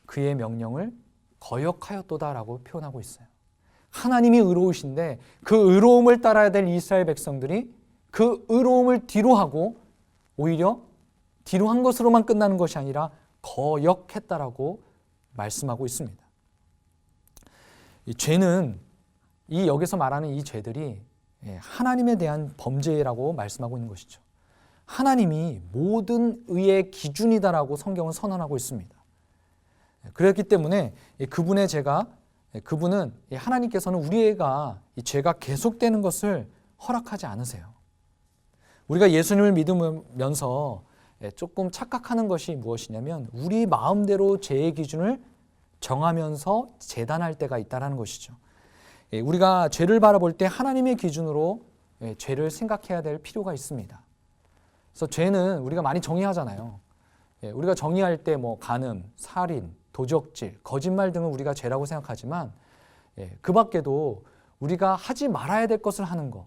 Speaker 2: 그의 명령을 거역하였도다라고 표현하고 있어요. 하나님이 의로우신데 그 의로움을 따라야 될 이스라엘 백성들이 그 의로움을 뒤로하고 오히려 뒤로한 것으로만 끝나는 것이 아니라 거역했다라고 말씀하고 있습니다. 이 죄는 여기서 말하는 이 죄들이 하나님에 대한 범죄라고 말씀하고 있는 것이죠. 하나님이 모든 의의 기준이다라고 성경은 선언하고 있습니다. 그렇기 때문에 그분은 하나님께서는 우리가 이 죄가 계속되는 것을 허락하지 않으세요. 우리가 예수님을 믿으면서 조금 착각하는 것이 무엇이냐면 우리 마음대로 죄의 기준을 정하면서 재단할 때가 있다는 것이죠. 우리가 죄를 바라볼 때 하나님의 기준으로 죄를 생각해야 될 필요가 있습니다. 그래서 죄는 우리가 많이 정의하잖아요. 우리가 정의할 때 뭐 간음, 살인, 도적질, 거짓말 등은 우리가 죄라고 생각하지만 그 밖에도 우리가 하지 말아야 될 것을 하는 것,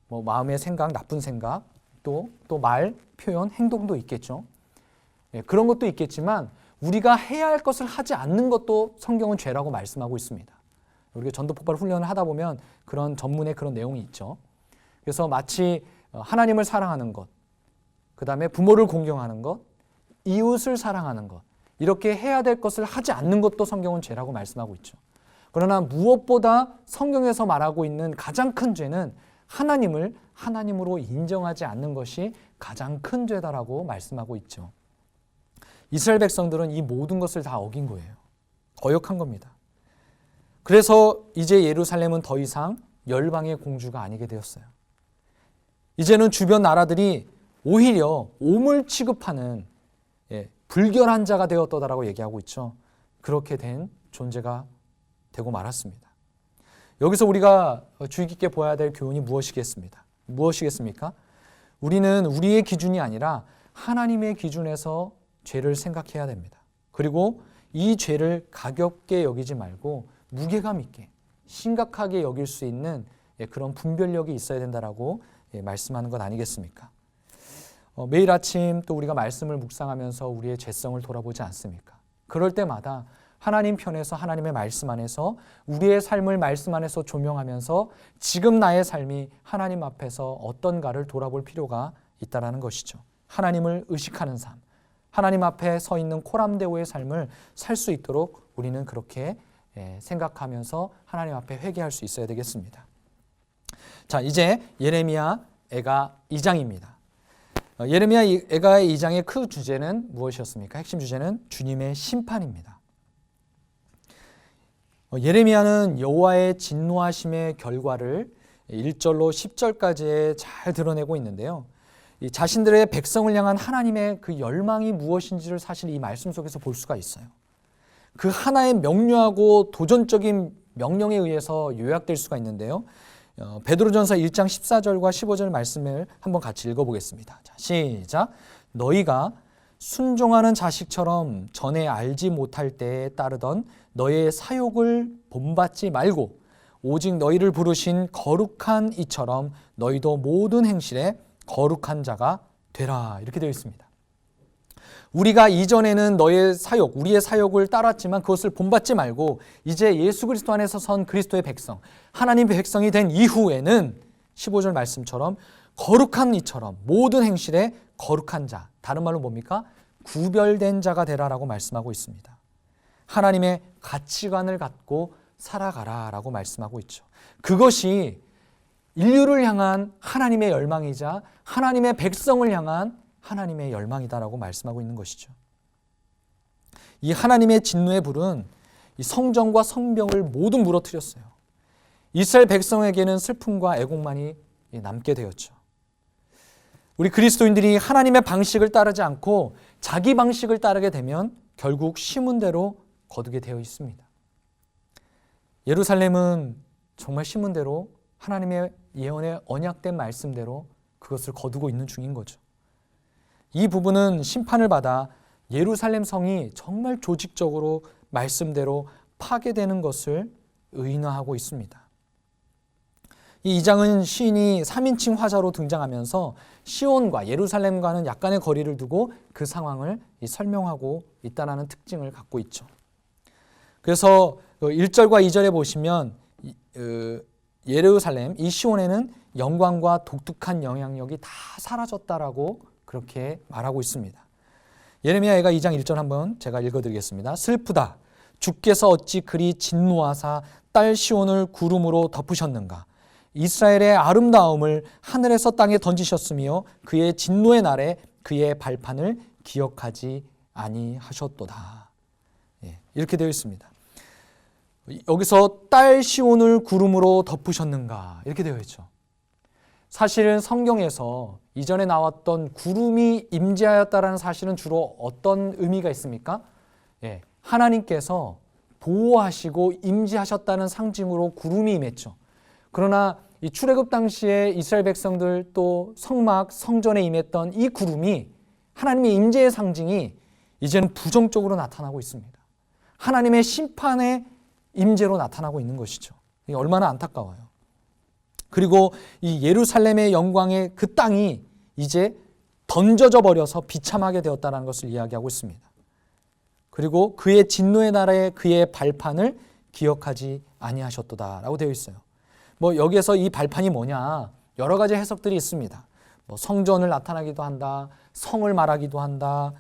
Speaker 2: 뭐 마음의 생각, 나쁜 생각, 또 말, 표현, 행동도 있겠죠. 그런 것도 있겠지만 우리가 해야 할 것을 하지 않는 것도 성경은 죄라고 말씀하고 있습니다. 우리가 전도폭발 훈련을 하다 보면 그런 전문의 그런 내용이 있죠. 그래서 마치 하나님을 사랑하는 것, 그 다음에 부모를 공경하는 것, 이웃을 사랑하는 것, 이렇게 해야 될 것을 하지 않는 것도 성경은 죄라고 말씀하고 있죠. 그러나 무엇보다 성경에서 말하고 있는 가장 큰 죄는 하나님을 하나님으로 인정하지 않는 것이 가장 큰 죄다라고 말씀하고 있죠. 이스라엘 백성들은 이 모든 것을 다 어긴 거예요. 거역한 겁니다. 그래서 이제 예루살렘은 더 이상 열방의 공주가 아니게 되었어요. 이제는 주변 나라들이 오히려 오물 취급하는 불결한 자가 되었다라고 얘기하고 있죠. 그렇게 된 존재가 되고 말았습니다. 여기서 우리가 주의 깊게 보아야 될 교훈이 무엇이겠습니까? 우리는 우리의 기준이 아니라 하나님의 기준에서 죄를 생각해야 됩니다. 그리고 이 죄를 가볍게 여기지 말고 무게감 있게 심각하게 여길 수 있는 그런 분별력이 있어야 된다라고 말씀하는 것 아니겠습니까? 매일 아침 또 우리가 말씀을 묵상하면서 우리의 죄성을 돌아보지 않습니까? 그럴 때마다 하나님 편에서 하나님의 말씀 안에서 우리의 삶을 말씀 안에서 조명하면서 지금 나의 삶이 하나님 앞에서 어떤가를 돌아볼 필요가 있다는 것이죠. 하나님을 의식하는 삶, 하나님 앞에 서 있는 코람데오의 삶을 살 수 있도록 우리는 그렇게 생각하면서 하나님 앞에 회개할 수 있어야 되겠습니다. 자, 이제 예레미야 애가 2장입니다. 예레미야 애가 2장의 그 주제는 무엇이었습니까? 핵심 주제는 주님의 심판입니다. 예레미야는 여호와의 진노하심의 결과를 1절로 10절까지 잘 드러내고 있는데요. 이 자신들의 백성을 향한 하나님의 그 열망이 무엇인지를 사실 이 말씀 속에서 볼 수가 있어요. 그 하나의 명료하고 도전적인 명령에 의해서 요약될 수가 있는데요. 베드로전서 1장 14절과 15절 말씀을 한번 같이 읽어보겠습니다. 자, 시작. 너희가 순종하는 자식처럼 전에 알지 못할 때에 따르던 너의 사욕을 본받지 말고 오직 너희를 부르신 거룩한 이처럼 너희도 모든 행실에 거룩한 자가 되라. 이렇게 되어 있습니다. 우리가 이전에는 너의 사욕, 우리의 사욕을 따랐지만 그것을 본받지 말고 이제 예수 그리스도 안에서 선 그리스도의 백성, 하나님의 백성이 된 이후에는 15절 말씀처럼 거룩한 이처럼 모든 행실에 거룩한 자, 다른 말로 뭡니까? 구별된 자가 되라라고 말씀하고 있습니다. 하나님의 가치관을 갖고 살아가라라고 말씀하고 있죠. 그것이 인류를 향한 하나님의 열망이자 하나님의 백성을 향한 하나님의 열망이다라고 말씀하고 있는 것이죠. 이 하나님의 진노의 불은 이 성전과 성벽을 모두 무너뜨렸어요. 이스라엘 백성에게는 슬픔과 애곡만이 남게 되었죠. 우리 그리스도인들이 하나님의 방식을 따르지 않고 자기 방식을 따르게 되면 결국 심은 대로 거두게 되어 있습니다. 예루살렘은 정말 심은 대로 하나님의 예언의 언약된 말씀대로 그것을 거두고 있는 중인 거죠. 이 부분은 심판을 받아 예루살렘 성이 정말 조직적으로 말씀대로 파괴되는 것을 의인화하고 있습니다. 이 2장은 시인이 3인칭 화자로 등장하면서 시온과 예루살렘과는 약간의 거리를 두고 그 상황을 설명하고 있다는 특징을 갖고 있죠. 그래서 1절과 2절에 보시면 예루살렘, 이 시온에는 영광과 독특한 영향력이 다 사라졌다라고 그렇게 말하고 있습니다. 예레미야 애가 2장 1절 한번 제가 읽어드리겠습니다. 슬프다. 주께서 어찌 그리 진노하사 딸 시온을 구름으로 덮으셨는가. 이스라엘의 아름다움을 하늘에서 땅에 던지셨으며 그의 진노의 날에 그의 발판을 기억하지 아니하셨도다. 이렇게 되어 있습니다. 여기서 딸 시온을 구름으로 덮으셨는가 이렇게 되어 있죠. 사실은 성경에서 이전에 나왔던 구름이 임재하였다라는 사실은 주로 어떤 의미가 있습니까? 하나님께서 보호하시고 임재하셨다는 상징으로 구름이 임했죠. 그러나 이 출애굽 당시에 이스라엘 백성들 또 성막 성전에 임했던 이 구름이 하나님의 임재의 상징이 이제는 부정적으로 나타나고 있습니다. 하나님의 심판의 임재로 나타나고 있는 것이죠. 이게 얼마나 안타까워요. 그리고 이 예루살렘의 영광의 그 땅이 이제 던져져 버려서 비참하게 되었다는 것을 이야기하고 있습니다. 그리고 그의 진노의 날에 그의 발판을 기억하지 아니하셨도다라고 되어 있어요. 뭐 여기에서 이 발판이 뭐냐, 여러 가지 해석들이 있습니다. 뭐 성전을 나타나기도 한다, 성을 말하기도 한다,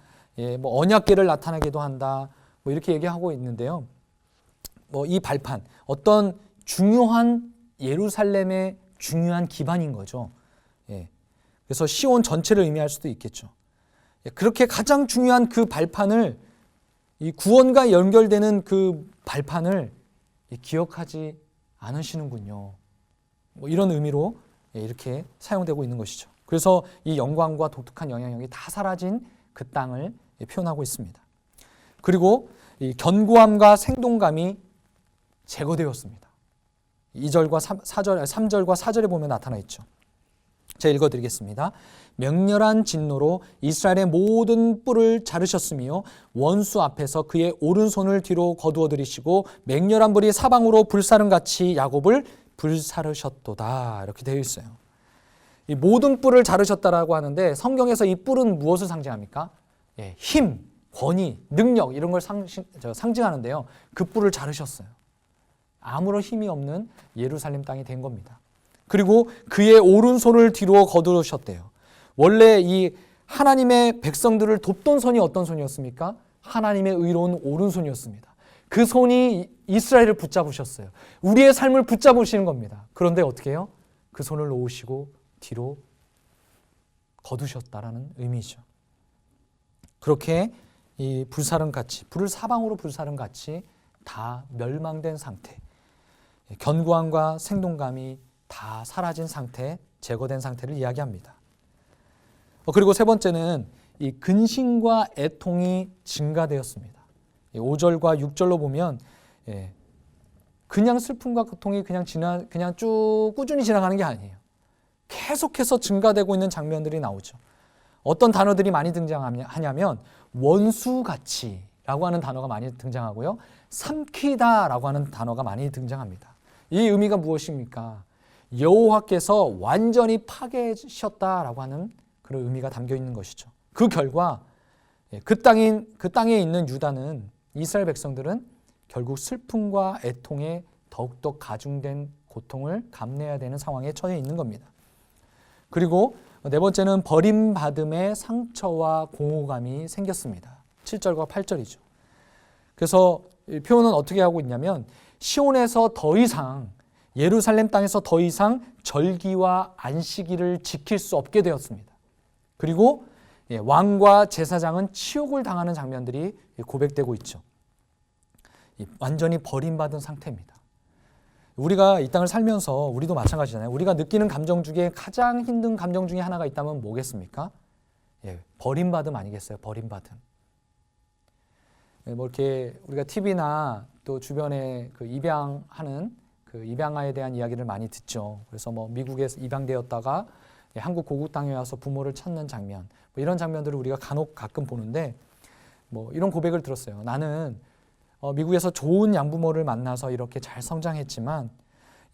Speaker 2: 뭐 언약궤를 나타나기도 한다, 뭐 이렇게 얘기하고 있는데요. 뭐 이 발판, 어떤 중요한 예루살렘의 중요한 기반인 거죠. 그래서 시온 전체를 의미할 수도 있겠죠. 그렇게 가장 중요한 그 발판을, 이 구원과 연결되는 그 발판을 기억하지 않으시는군요. 뭐 이런 의미로 이렇게 사용되고 있는 것이죠. 그래서 이 영광과 독특한 영향력이 다 사라진 그 땅을 표현하고 있습니다. 그리고 이 견고함과 생동감이 제거되었습니다. 2절과 3절과 4절에 보면 나타나 있죠. 제가 읽어드리겠습니다. 맹렬한 진노로 이스라엘의 모든 뿔을 자르셨으며 원수 앞에서 그의 오른손을 뒤로 거두어들이시고 맹렬한 불이 사방으로 불사름같이 야곱을 불사르셨도다, 이렇게 되어 있어요. 이 모든 뿔을 자르셨다라고 하는데 성경에서 이 뿔은 무엇을 상징합니까? 힘, 권위, 능력 이런 걸 상징하는데요. 그 뿔을 자르셨어요. 아무런 힘이 없는 예루살렘 땅이 된 겁니다. 그리고 그의 오른손을 뒤로 거두셨대요. 원래 이 하나님의 백성들을 돕던 손이 어떤 손이었습니까? 하나님의 의로운 오른손이었습니다. 그 손이 이스라엘을 붙잡으셨어요. 우리의 삶을 붙잡으시는 겁니다. 그런데 어떻게 해요? 그 손을 놓으시고 뒤로 거두셨다라는 의미죠. 그렇게 이 불사름같이, 불을 사방으로 불사름같이 다 멸망된 상태, 견고함과 생동감이 다 사라진 상태, 제거된 상태를 이야기합니다. 그리고 세 번째는 이 근심과 애통이 증가되었습니다. 5절과 6절로 보면 그냥 슬픔과 고통이 그냥 쭉 꾸준히 지나가는 게 아니에요. 계속해서 증가되고 있는 장면들이 나오죠. 어떤 단어들이 많이 등장하냐면 원수같이라고 하는 단어가 많이 등장하고요. 삼키다라고 하는 단어가 많이 등장합니다. 이 의미가 무엇입니까? 여호와께서 완전히 파괴하셨다라고 하는 그런 의미가 담겨 있는 것이죠. 그 결과 그 땅에 있는 유다는, 이스라엘 백성들은 결국 슬픔과 애통에 더욱더 가중된 고통을 감내해야 되는 상황에 처해 있는 겁니다. 그리고 네 번째는 버림받음의 상처와 공허감이 생겼습니다. 7절과 8절이죠. 그래서 표현은 어떻게 하고 있냐면 시온에서 더 이상, 예루살렘 땅에서 더 이상 절기와 안식일을 지킬 수 없게 되었습니다. 그리고 왕과 제사장은 치욕을 당하는 장면들이 고백되고 있죠. 완전히 버림받은 상태입니다. 우리가 이 땅을 살면서 우리도 마찬가지잖아요. 우리가 느끼는 감정 중에 가장 힘든 감정 중에 하나가 있다면 뭐겠습니까? 버림받음 아니겠어요? 버림받음. 뭐 이렇게 우리가 TV나 또 주변에 그 입양하는 그 입양아에 대한 이야기를 많이 듣죠. 그래서 뭐 미국에서 입양되었다가 한국 고국 땅에 와서 부모를 찾는 장면, 뭐 이런 장면들을 우리가 간혹 가끔 보는데, 뭐 이런 고백을 들었어요. 나는 미국에서 좋은 양부모를 만나서 이렇게 잘 성장했지만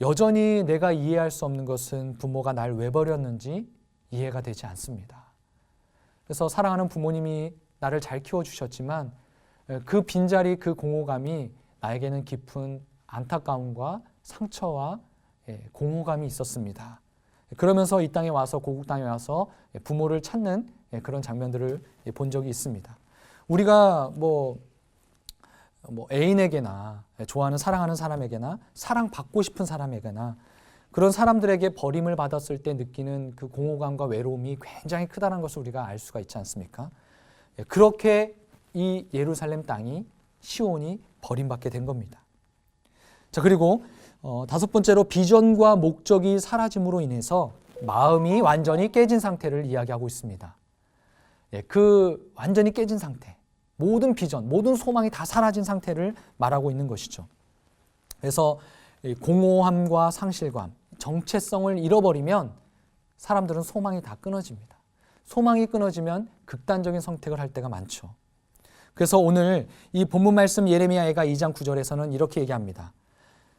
Speaker 2: 여전히 내가 이해할 수 없는 것은 부모가 날 왜 버렸는지 이해가 되지 않습니다. 그래서 사랑하는 부모님이 나를 잘 키워주셨지만 그 빈자리, 그 공허감이 나에게는 깊은 안타까움과 상처와 공허감이 있었습니다. 그러면서 이 땅에 와서, 고국 땅에 와서 부모를 찾는 그런 장면들을 본 적이 있습니다. 우리가 뭐 애인에게나 좋아하는 사랑하는 사람에게나 사랑받고 싶은 사람에게나 그런 사람들에게 버림을 받았을 때 느끼는 그 공허감과 외로움이 굉장히 크다는 것을 우리가 알 수가 있지 않습니까? 그렇게 이 예루살렘 땅이, 시온이 버림받게 된 겁니다. 자, 그리고 다섯 번째로 비전과 목적이 사라짐으로 인해서 마음이 완전히 깨진 상태를 이야기하고 있습니다. 그 완전히 깨진 상태. 모든 비전, 모든 소망이 다 사라진 상태를 말하고 있는 것이죠. 그래서 공허함과 상실감, 정체성을 잃어버리면 사람들은 소망이 다 끊어집니다. 소망이 끊어지면 극단적인 선택을 할 때가 많죠. 그래서 오늘 이 본문 말씀 예레미야가 2장 9절에서는 이렇게 얘기합니다.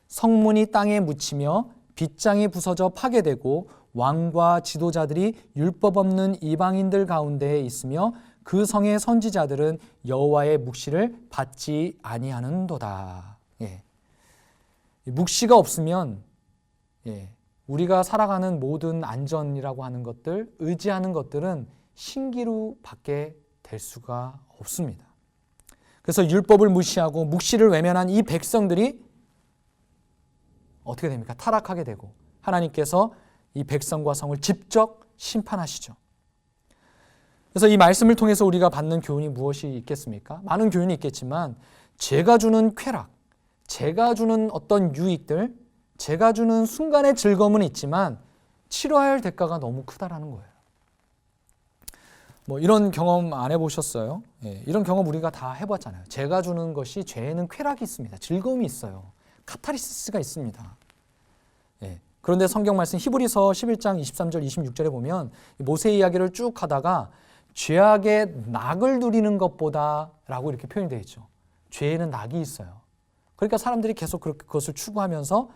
Speaker 2: 성문이 땅에 묻히며 빗장이 부서져 파괴되고 왕과 지도자들이 율법 없는 이방인들 가운데에 있으며 그 성의 선지자들은 여호와의 묵시를 받지 아니하는도다. 예. 묵시가 없으면 우리가 살아가는 모든 안전이라고 하는 것들, 의지하는 것들은 신기루 밖에 될 수가 없습니다. 그래서 율법을 무시하고 묵시를 외면한 이 백성들이 어떻게 됩니까? 타락하게 되고 하나님께서 이 백성과 성을 직접 심판하시죠. 그래서 이 말씀을 통해서 우리가 받는 교훈이 무엇이 있겠습니까? 많은 교훈이 있겠지만 제가 주는 쾌락, 제가 주는 어떤 유익들, 제가 주는 순간의 즐거움은 있지만 치러야 할 대가가 너무 크다라는 거예요. 뭐 이런 경험 안 해보셨어요? 이런 경험 우리가 다 해봤잖아요. 제가 주는 것이 죄에는 쾌락이 있습니다. 즐거움이 있어요. 카타르시스가 있습니다. 그런데 성경 말씀 히브리서 11장 23절 26절에 보면 모세의 이야기를 쭉 하다가 죄악의 낙을 누리는 것보다 라고 이렇게 표현이 되어 있죠. 죄에는 낙이 있어요. 그러니까 사람들이 계속 그것을 추구하면서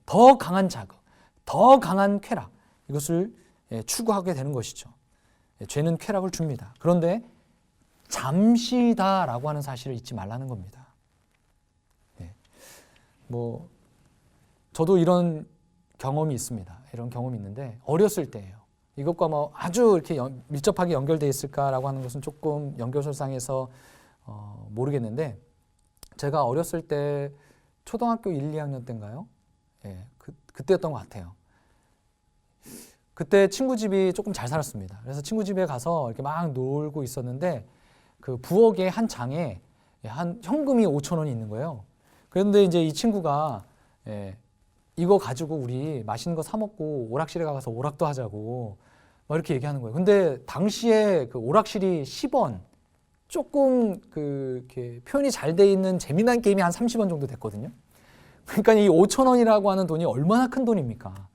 Speaker 2: 더 강한 자극, 더 강한 쾌락 이것을 추구하게 되는 것이죠. 죄는 쾌락을 줍니다. 그런데 잠시다라고 하는 사실을 잊지 말라는 겁니다. 뭐 저도 이런 경험이 있습니다. 이런 경험이 있는데 어렸을 때예요. 이것과 뭐 아주 이렇게 밀접하게 연결되어 있을까라고 하는 것은 조금 연결설상에서 모르겠는데 제가 어렸을 때 초등학교 1, 2학년 때인가요? 그때였던 것 같아요. 그때 친구 집이 조금 잘 살았습니다. 그래서 친구 집에 가서 이렇게 막 놀고 있었는데 그 부엌의 한 장에 한 현금이 5,000원이 있는 거예요. 그런데 이제 이 친구가 이거 가지고 우리 맛있는 거 사 먹고 오락실에 가서 오락도 하자고 막 이렇게 얘기하는 거예요. 근데 당시에 그 오락실이 10원, 조금 이렇게 표현이 잘 돼 있는 재미난 게임이 한 30원 정도 됐거든요. 그러니까 이 5,000원이라고 하는 돈이 얼마나 큰 돈입니까?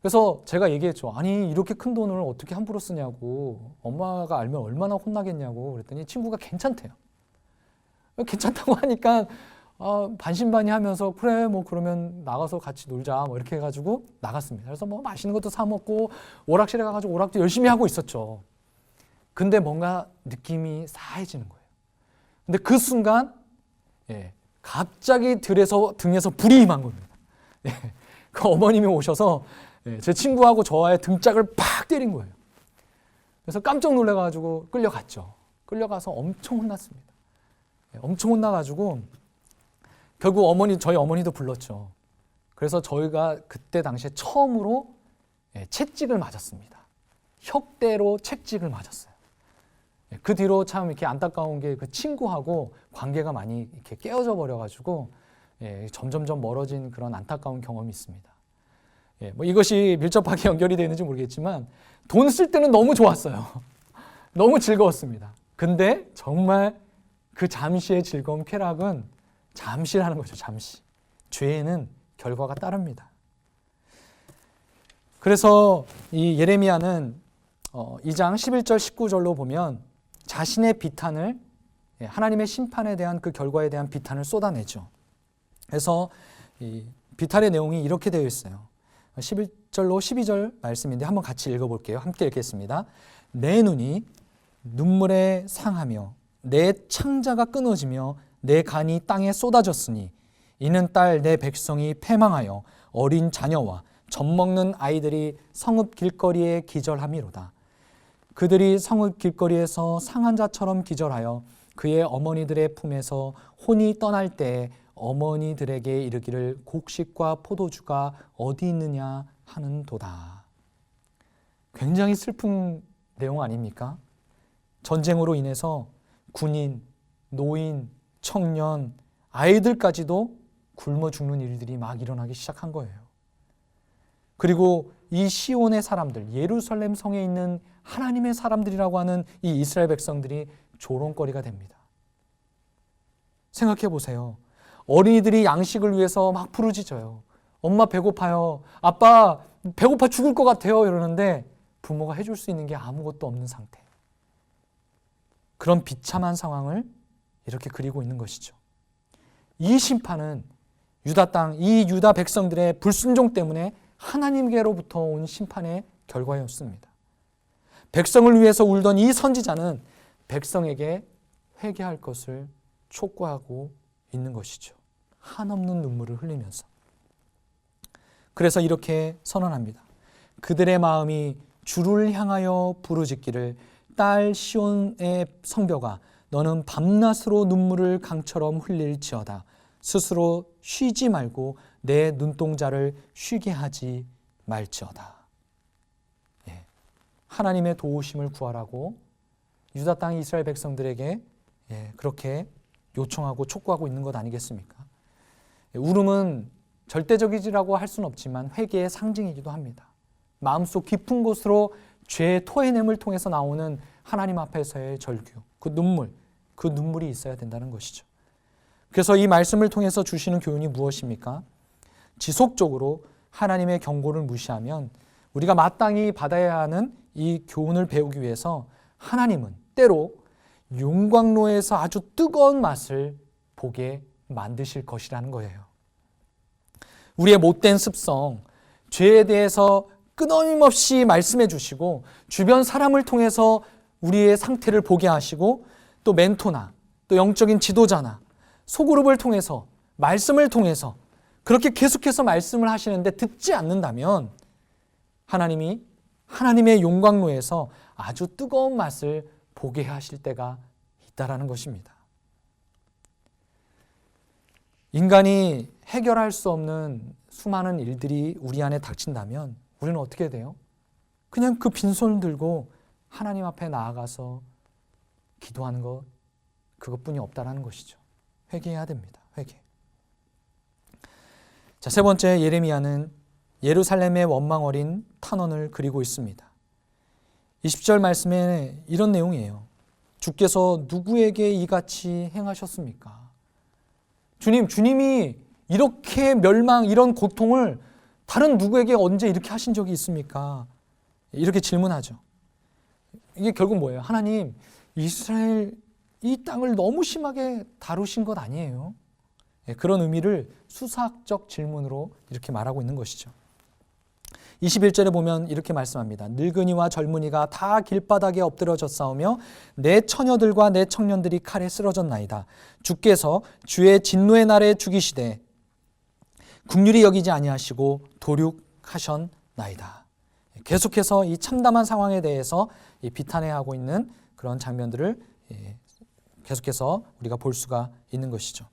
Speaker 2: 그래서 제가 얘기했죠. 아니 이렇게 큰 돈을 어떻게 함부로 쓰냐고, 엄마가 알면 얼마나 혼나겠냐고 그랬더니 친구가 괜찮대요. 괜찮다고 하니까 반신반의 하면서 그래 뭐 그러면 나가서 같이 놀자 뭐 이렇게 해가지고 나갔습니다. 그래서 뭐 맛있는 것도 사 먹고 오락실에 가가지고 오락도 열심히 하고 있었죠. 근데 뭔가 느낌이 싸해지는 거예요. 근데 그 순간 갑자기 등에서 불이 임한 겁니다. 그 어머님이 오셔서 제 친구하고 저와의 등짝을 팍 때린 거예요. 그래서 깜짝 놀라가지고 끌려갔죠. 끌려가서 엄청 혼났습니다. 엄청 혼나가지고 결국 저희 어머니도 불렀죠. 그래서 저희가 그때 당시에 처음으로 채찍을 맞았습니다. 혁대로 채찍을 맞았어요. 그 뒤로 참 이렇게 안타까운 게 그 친구하고 관계가 많이 이렇게 깨어져 버려가지고 점점점 멀어진 그런 안타까운 경험이 있습니다. 뭐 이것이 밀접하게 연결이 되는지 모르겠지만 돈 쓸 때는 너무 좋았어요. 너무 즐거웠습니다. 근데 정말 그 잠시의 즐거움, 쾌락은 잠시라는 거죠. 잠시. 죄에는 결과가 따릅니다. 그래서 이 예레미야는 2장 11절 19절로 보면 자신의 비탄을, 하나님의 심판에 대한 그 결과에 대한 비탄을 쏟아내죠. 그래서 이 비탄의 내용이 이렇게 되어 있어요. 11절로 12절 말씀인데 한번 같이 읽어볼게요. 함께 읽겠습니다. 내 눈이 눈물에 상하며 내 창자가 끊어지며 내 간이 땅에 쏟아졌으니 이는 딸 내 백성이 패망하여 어린 자녀와 젖먹는 아이들이 성읍 길거리에 기절함이로다. 그들이 성읍 길거리에서 상한 자처럼 기절하여 그의 어머니들의 품에서 혼이 떠날 때에 어머니들에게 이르기를 곡식과 포도주가 어디 있느냐 하는도다. 굉장히 슬픈 내용 아닙니까? 전쟁으로 인해서 군인, 노인, 청년, 아이들까지도 굶어 죽는 일들이 막 일어나기 시작한 거예요. 그리고 이 시온의 사람들, 예루살렘 성에 있는 하나님의 사람들이라고 하는 이 이스라엘 백성들이 조롱거리가 됩니다. 생각해 보세요. 어린이들이 양식을 위해서 막 부르짖어요. 엄마 배고파요. 아빠 배고파 죽을 것 같아요. 이러는데 부모가 해줄 수 있는 게 아무것도 없는 상태. 그런 비참한 상황을 이렇게 그리고 있는 것이죠. 이 심판은 유다 땅, 이 유다 백성들의 불순종 때문에 하나님께로부터 온 심판의 결과였습니다. 백성을 위해서 울던 이 선지자는 백성에게 회개할 것을 촉구하고 있는 것이죠. 한없는 눈물을 흘리면서. 그래서 이렇게 선언합니다. 그들의 마음이 주를 향하여 부르짖기를 딸 시온의 성벽아 너는 밤낮으로 눈물을 강처럼 흘릴지어다. 스스로 쉬지 말고 내 눈동자를 쉬게 하지 말지어다. 예. 하나님의 도우심을 구하라고 유다 땅 이스라엘 백성들에게 그렇게 요청하고 촉구하고 있는 것 아니겠습니까? 울음은 절대적이라고 할 수는 없지만 회개의 상징이기도 합니다. 마음속 깊은 곳으로 죄의 토해냄을 통해서 나오는 하나님 앞에서의 절규, 그 눈물이 있어야 된다는 것이죠. 그래서 이 말씀을 통해서 주시는 교훈이 무엇입니까? 지속적으로 하나님의 경고를 무시하면 우리가 마땅히 받아야 하는 이 교훈을 배우기 위해서 하나님은 때로 용광로에서 아주 뜨거운 맛을 보게 만드실 것이라는 거예요. 우리의 못된 습성, 죄에 대해서 끊임없이 말씀해 주시고 주변 사람을 통해서 우리의 상태를 보게 하시고 또 멘토나 또 영적인 지도자나 소그룹을 통해서 말씀을 통해서 그렇게 계속해서 말씀을 하시는데 듣지 않는다면 하나님이 하나님의 용광로에서 아주 뜨거운 맛을 보게 하실 때가 있다라는 것입니다. 인간이 해결할 수 없는 수많은 일들이 우리 안에 닥친다면 우리는 어떻게 돼요? 그냥 그 빈손을 들고 하나님 앞에 나아가서 기도하는 것, 그것뿐이 없다라는 것이죠. 회개해야 됩니다. 회개. 자, 세 번째, 예레미야는 예루살렘의 원망 어린 탄원을 그리고 있습니다. 20절 말씀에 이런 내용이에요. 주께서 누구에게 이같이 행하셨습니까? 주님이 이렇게 이런 고통을 다른 누구에게 언제 이렇게 하신 적이 있습니까? 이렇게 질문하죠. 이게 결국 뭐예요? 하나님, 이스라엘 이 땅을 너무 심하게 다루신 것 아니에요? 그런 의미를 수사학적 질문으로 이렇게 말하고 있는 것이죠. 21절에 보면 이렇게 말씀합니다. 늙은이와 젊은이가 다 길바닥에 엎드러졌사오며 내 처녀들과 내 청년들이 칼에 쓰러졌나이다. 주께서 주의 진노의 날에 죽이시되 긍휼히 여기지 아니하시고 도륙하셨나이다. 계속해서 이 참담한 상황에 대해서 비탄해하고 있는 그런 장면들을 계속해서 우리가 볼 수가 있는 것이죠.